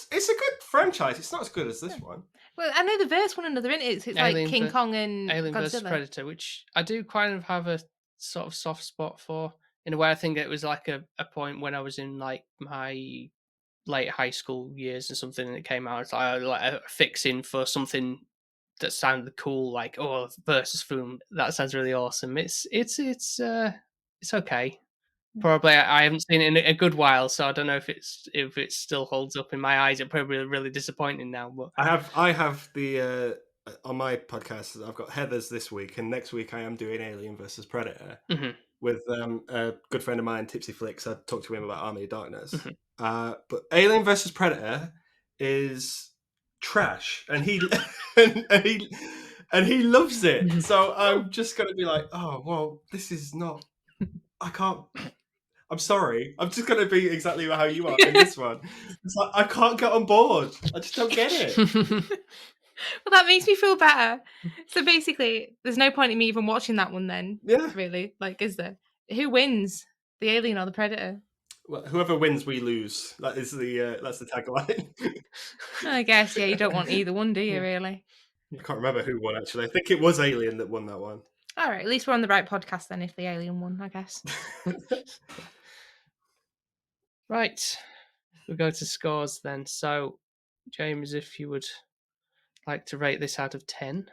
Speaker 5: franchise. It's not as good as this one.
Speaker 6: Well, I know the verse one another, isn't it? It's like King Kong and
Speaker 2: Alien vs Predator, which I do kind of have a sort of soft spot for. In a way, I think it was like a point when I was in like my late high school years or something, and it came out. It's like a fixing for something that sounded cool, like versus film. That sounds really awesome. It's okay. Probably I haven't seen it in a good while, so I don't know if it still holds up in my eyes. It's probably really disappointing now. But
Speaker 5: I have the on my podcast. I've got Heather's this week, and next week I am doing Alien versus Predator with a good friend of mine, Tipsy Flicks. I talked to him about Army of Darkness. But Alien versus Predator is trash, and he and he loves it. So I'm just gonna be like, oh well, this is not. I can't. I'm sorry. I'm just going to be exactly how you are in this one. It's like, I can't get on board. I just don't get it.
Speaker 6: Well, that makes me feel better. So basically, there's no point in me even watching that one then.
Speaker 5: Yeah.
Speaker 6: Really? Like, is there? Who wins? The alien or the predator?
Speaker 5: Well, whoever wins, we lose. That is that's the tagline.
Speaker 6: I guess, yeah, you don't want either one, do you, really?
Speaker 5: I can't remember who won, actually. I think it was Alien that won that one.
Speaker 6: All right, at least we're on the right podcast then if the alien won, I guess.
Speaker 2: Right. We'll go to scores then. So, James, if you would like to rate this out of 10.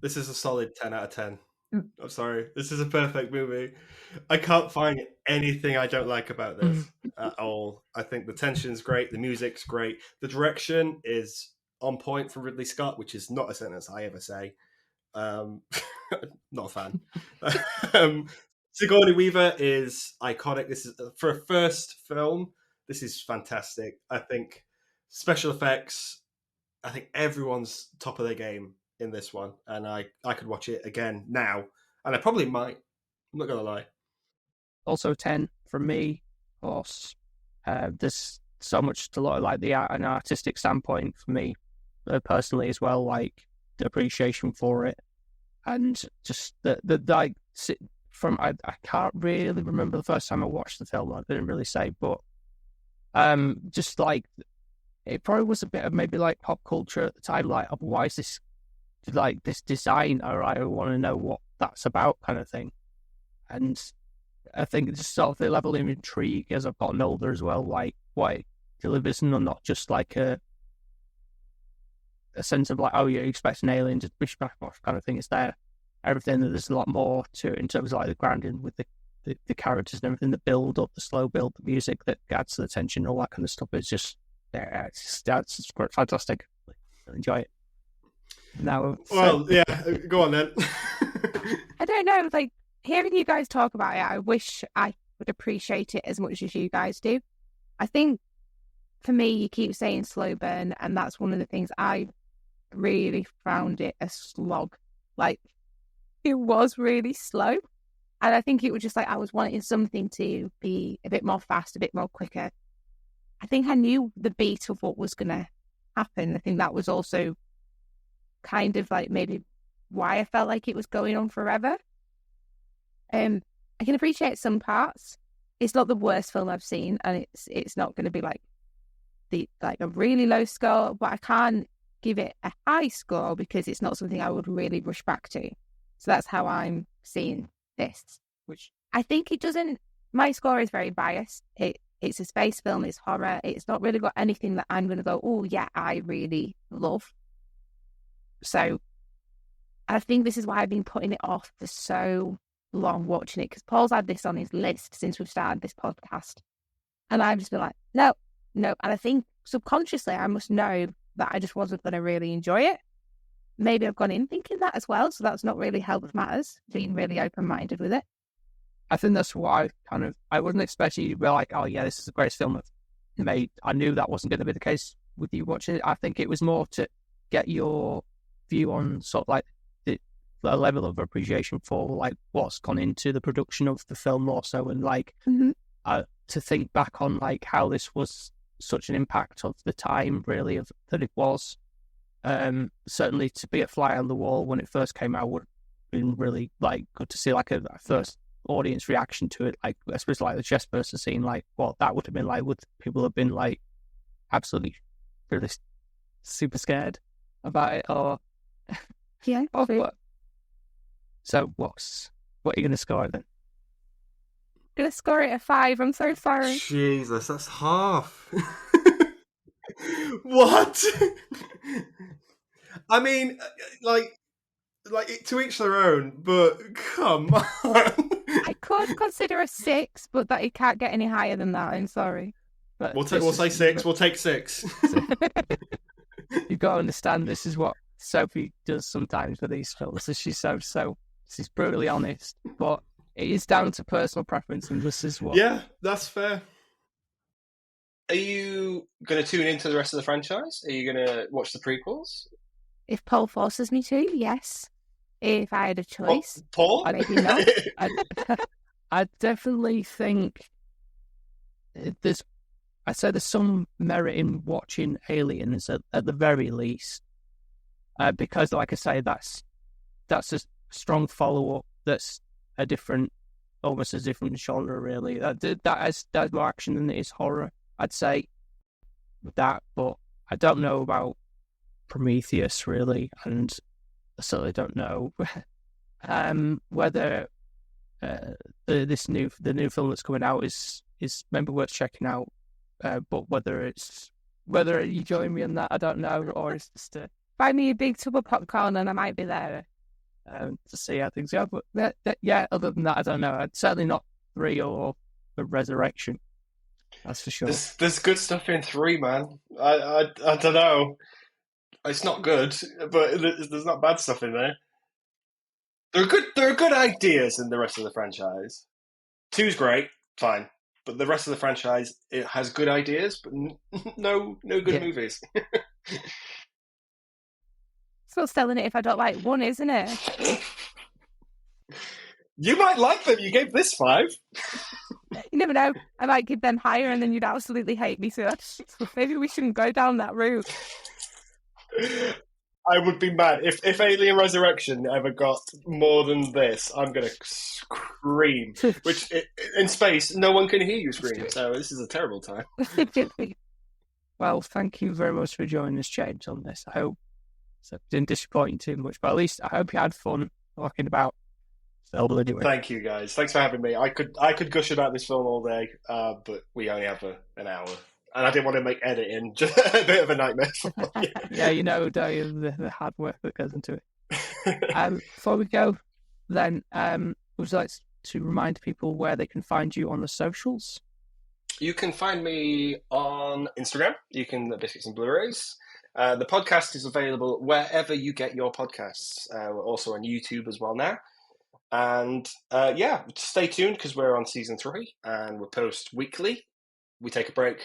Speaker 5: This is a solid 10 out of 10. I'm sorry. This is a perfect movie. I can't find anything I don't like about this at all. I think the tension's great. The music's great. The direction is on point from Ridley Scott, which is not a sentence I ever say. Not a fan. Sigourney Weaver is iconic. This is for a first film. This is fantastic. I think special effects. I think everyone's top of their game in this one, and I could watch it again now, and I probably might. I'm not gonna lie.
Speaker 7: Also 10 from me. Of course, there's so much to look like an artistic standpoint for me personally as well. Like the appreciation for it, and just the like. I can't really remember the first time I watched the film. I didn't really say, but just like it probably was a bit of maybe like pop culture at the time. Like, otherwise, this design, or I want to know what that's about, kind of thing. And I think it's sort of the level of intrigue as I've gotten older as well. Like, what it delivers, and not just like a sense of like, oh, you expect an alien to push back off kind of thing. It's there. Everything, that there's a lot more to it in terms of like the grounding with the characters and everything, the build up, the slow build, the music that adds to the tension, all that kind of stuff. It's just, it's fantastic. I enjoy it. Now,
Speaker 5: yeah, go on then.
Speaker 8: I don't know, like hearing you guys talk about it, I wish I would appreciate it as much as you guys do. I think for me, you keep saying slow burn, and that's one of the things I really found it a slog. Like, it was really slow. And I think it was just like I was wanting something to be a bit more fast, a bit more quicker. I think I knew the beat of what was going to happen. I think that was also kind of like maybe why I felt like it was going on forever. I can appreciate some parts. It's not the worst film I've seen, and it's not going to be like a really low score, but I can't give it a high score because it's not something I would really rush back to. So that's how I'm seeing this, which I think it doesn't. My score is very biased. It's a space film. It's horror. It's not really got anything that I'm going to go, oh yeah, I really love. So I think this is why I've been putting it off for so long watching it, because Paul's had this on his list since we've started this podcast, and I've just been like, no. And I think subconsciously I must know that I just wasn't going to really enjoy it. Maybe I've gone in thinking that as well, so that's not really helped matters, being really open-minded with it.
Speaker 7: I think that's why I wasn't expecting you to be like, oh yeah, this is the greatest film I've made. I knew that wasn't going to be the case with you watching it. I think it was more to get your view on sort of like the level of appreciation for like what's gone into the production of the film also, and like to think back on like how this was such an impact of the time, really, of that it was. Certainly to be a fly on the wall when it first came out would have been really like good to see like a first audience reaction to it, like especially like the chest burster scene, like what that would have been like. Would people have been like absolutely really super scared about it, or
Speaker 8: yeah?
Speaker 7: So what are you going to score then?
Speaker 8: Gonna score it a 5. I'm so sorry.
Speaker 5: Jesus, that's half. What? I mean, like to each their own, but come on.
Speaker 8: I could consider a 6, but that it can't get any higher than that. I'm sorry.
Speaker 7: But
Speaker 5: We'll say 6. We'll take 6.
Speaker 7: You've got to understand, this is what Sophie does sometimes with these films. She's she's brutally honest, but it is down to personal preference, and this is what.
Speaker 5: Yeah, that's fair.
Speaker 2: Are you going to tune into the rest of the franchise? Are you going to watch the prequels?
Speaker 8: If Paul forces me to, yes. If I had a choice,
Speaker 2: Paul?
Speaker 8: maybe not.
Speaker 7: I definitely think I'd say there's some merit in watching Aliens at the very least, because, like I say, that's a strong follow up. That's almost a different genre, really. That's more action than it is horror, I'd say. That, but I don't know about Prometheus really, and I certainly don't know whether the new film that's coming out is maybe worth checking out. But whether you join me on that, I don't know, or it's just
Speaker 8: buy me a big tub of popcorn and I might be there
Speaker 7: to see how things go. But other than that, I don't know. I'd certainly not 3 or a Resurrection. That's for sure.
Speaker 2: There's good stuff in 3, man. I don't know. It's not good, but there's not bad stuff in there. There are good ideas in the rest of the franchise. 2's great, fine. But the rest of the franchise, it has good ideas, but no good movies.
Speaker 8: It's not selling it if I don't like 1, isn't it?
Speaker 2: You might like them. You gave this 5.
Speaker 8: You never know. I might give them higher and then you'd absolutely hate me. So maybe we shouldn't go down that route.
Speaker 2: I would be mad. If Alien Resurrection ever got more than this, I'm going to scream. Which, in space, no one can hear you scream, so this is a terrible time.
Speaker 7: Well, thank you very much for joining us, James, on this. I hope it didn't disappoint you too much, but at least I hope you had fun talking about film anyway.
Speaker 2: Thank you, guys. Thanks for having me. I could gush about this film all day, but we only have an hour. And I didn't want to make editing just a bit of a nightmare.
Speaker 7: Yeah, don't you, the hard work that goes into it. Before we go, then, would you like to remind people where they can find you on the socials?
Speaker 2: You can find me on Instagram. You can Biscuits and Blurays. The podcast is available wherever you get your podcasts. We're also on YouTube as well now. And stay tuned because we're on season 3 and we post weekly. We take a break.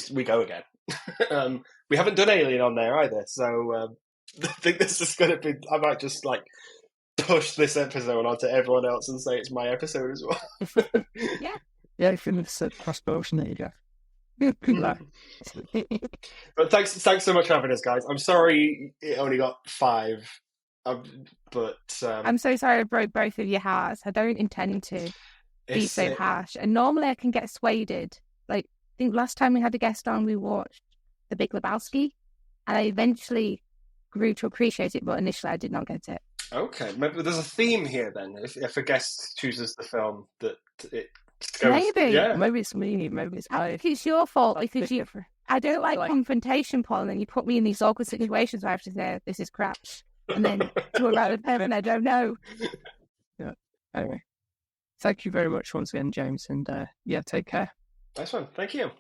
Speaker 2: We go again. We haven't done Alien on there either, so I think this is going to be. I might just push this episode onto everyone else and say it's my episode as well.
Speaker 7: Yeah, if you're cross promotion, there you go. Good luck.
Speaker 2: But thanks so much for having us, guys. I'm sorry it only got 5, but
Speaker 8: I'm so sorry I broke both of your hearts. I don't intend to be so harsh, and normally I can get swayed. I think last time we had a guest on, we watched The Big Lebowski, and I eventually grew to appreciate it, but initially I did not get it.
Speaker 2: Okay, maybe there's a theme here then. If a guest chooses the film, that it goes...
Speaker 7: Maybe it's me. Maybe it's
Speaker 8: I think it's your fault because I don't like confrontation, Paul, and then you put me in these awkward situations where I have to say, this is crap, and then to around and I don't know.
Speaker 7: Yeah. Anyway, thank you very much once again, James, and take care.
Speaker 2: Nice one. Thank you.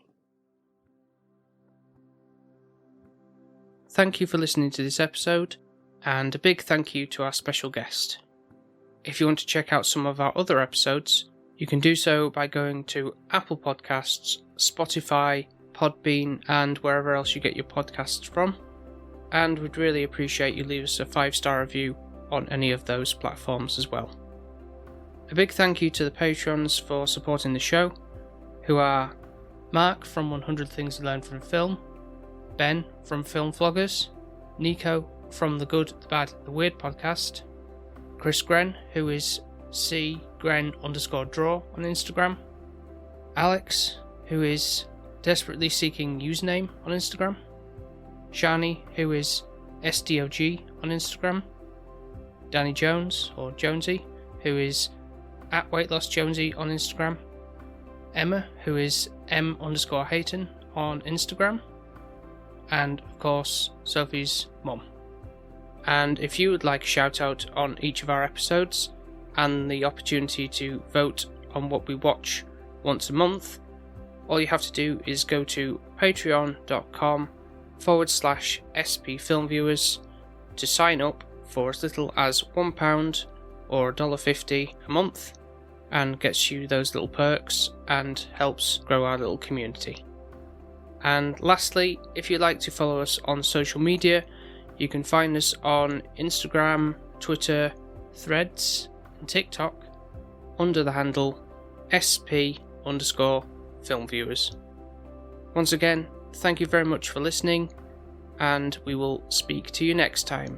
Speaker 9: Thank you for listening to this episode, and a big thank you to our special guest. If you want to check out some of our other episodes, you can do so by going to Apple Podcasts, Spotify, Podbean, and wherever else you get your podcasts from. And we'd really appreciate you leave us a 5-star review on any of those platforms as well. A big thank you to the Patreons for supporting the show, who are Mark from 100 Things to Learn from Film, Ben from Film Vloggers, Nico from the Good, the Bad, the Weird podcast, Chris Gren, who is cgren_draw on Instagram, Alex, who is desperately seeking username on Instagram, Shani, who is SDOG on Instagram, Danny Jones, or Jonesy, who is @WeightLossJonesy on Instagram,
Speaker 2: Emma, who is m_Hayton on Instagram, and of course Sophie's mum. And if you would like a shout out on each of our episodes and the opportunity to vote on what we watch once a month, all you have to do is go to patreon.com/SP Film Viewers to sign up for as little as £1 or $1.50 a month, and gets you those little perks and helps grow our little community. And lastly, if you'd like to follow us on social media, you can find us on Instagram, Twitter, Threads, and TikTok under the handle SP_Film Viewers. Once again, thank you very much for listening, and we will speak to you next time.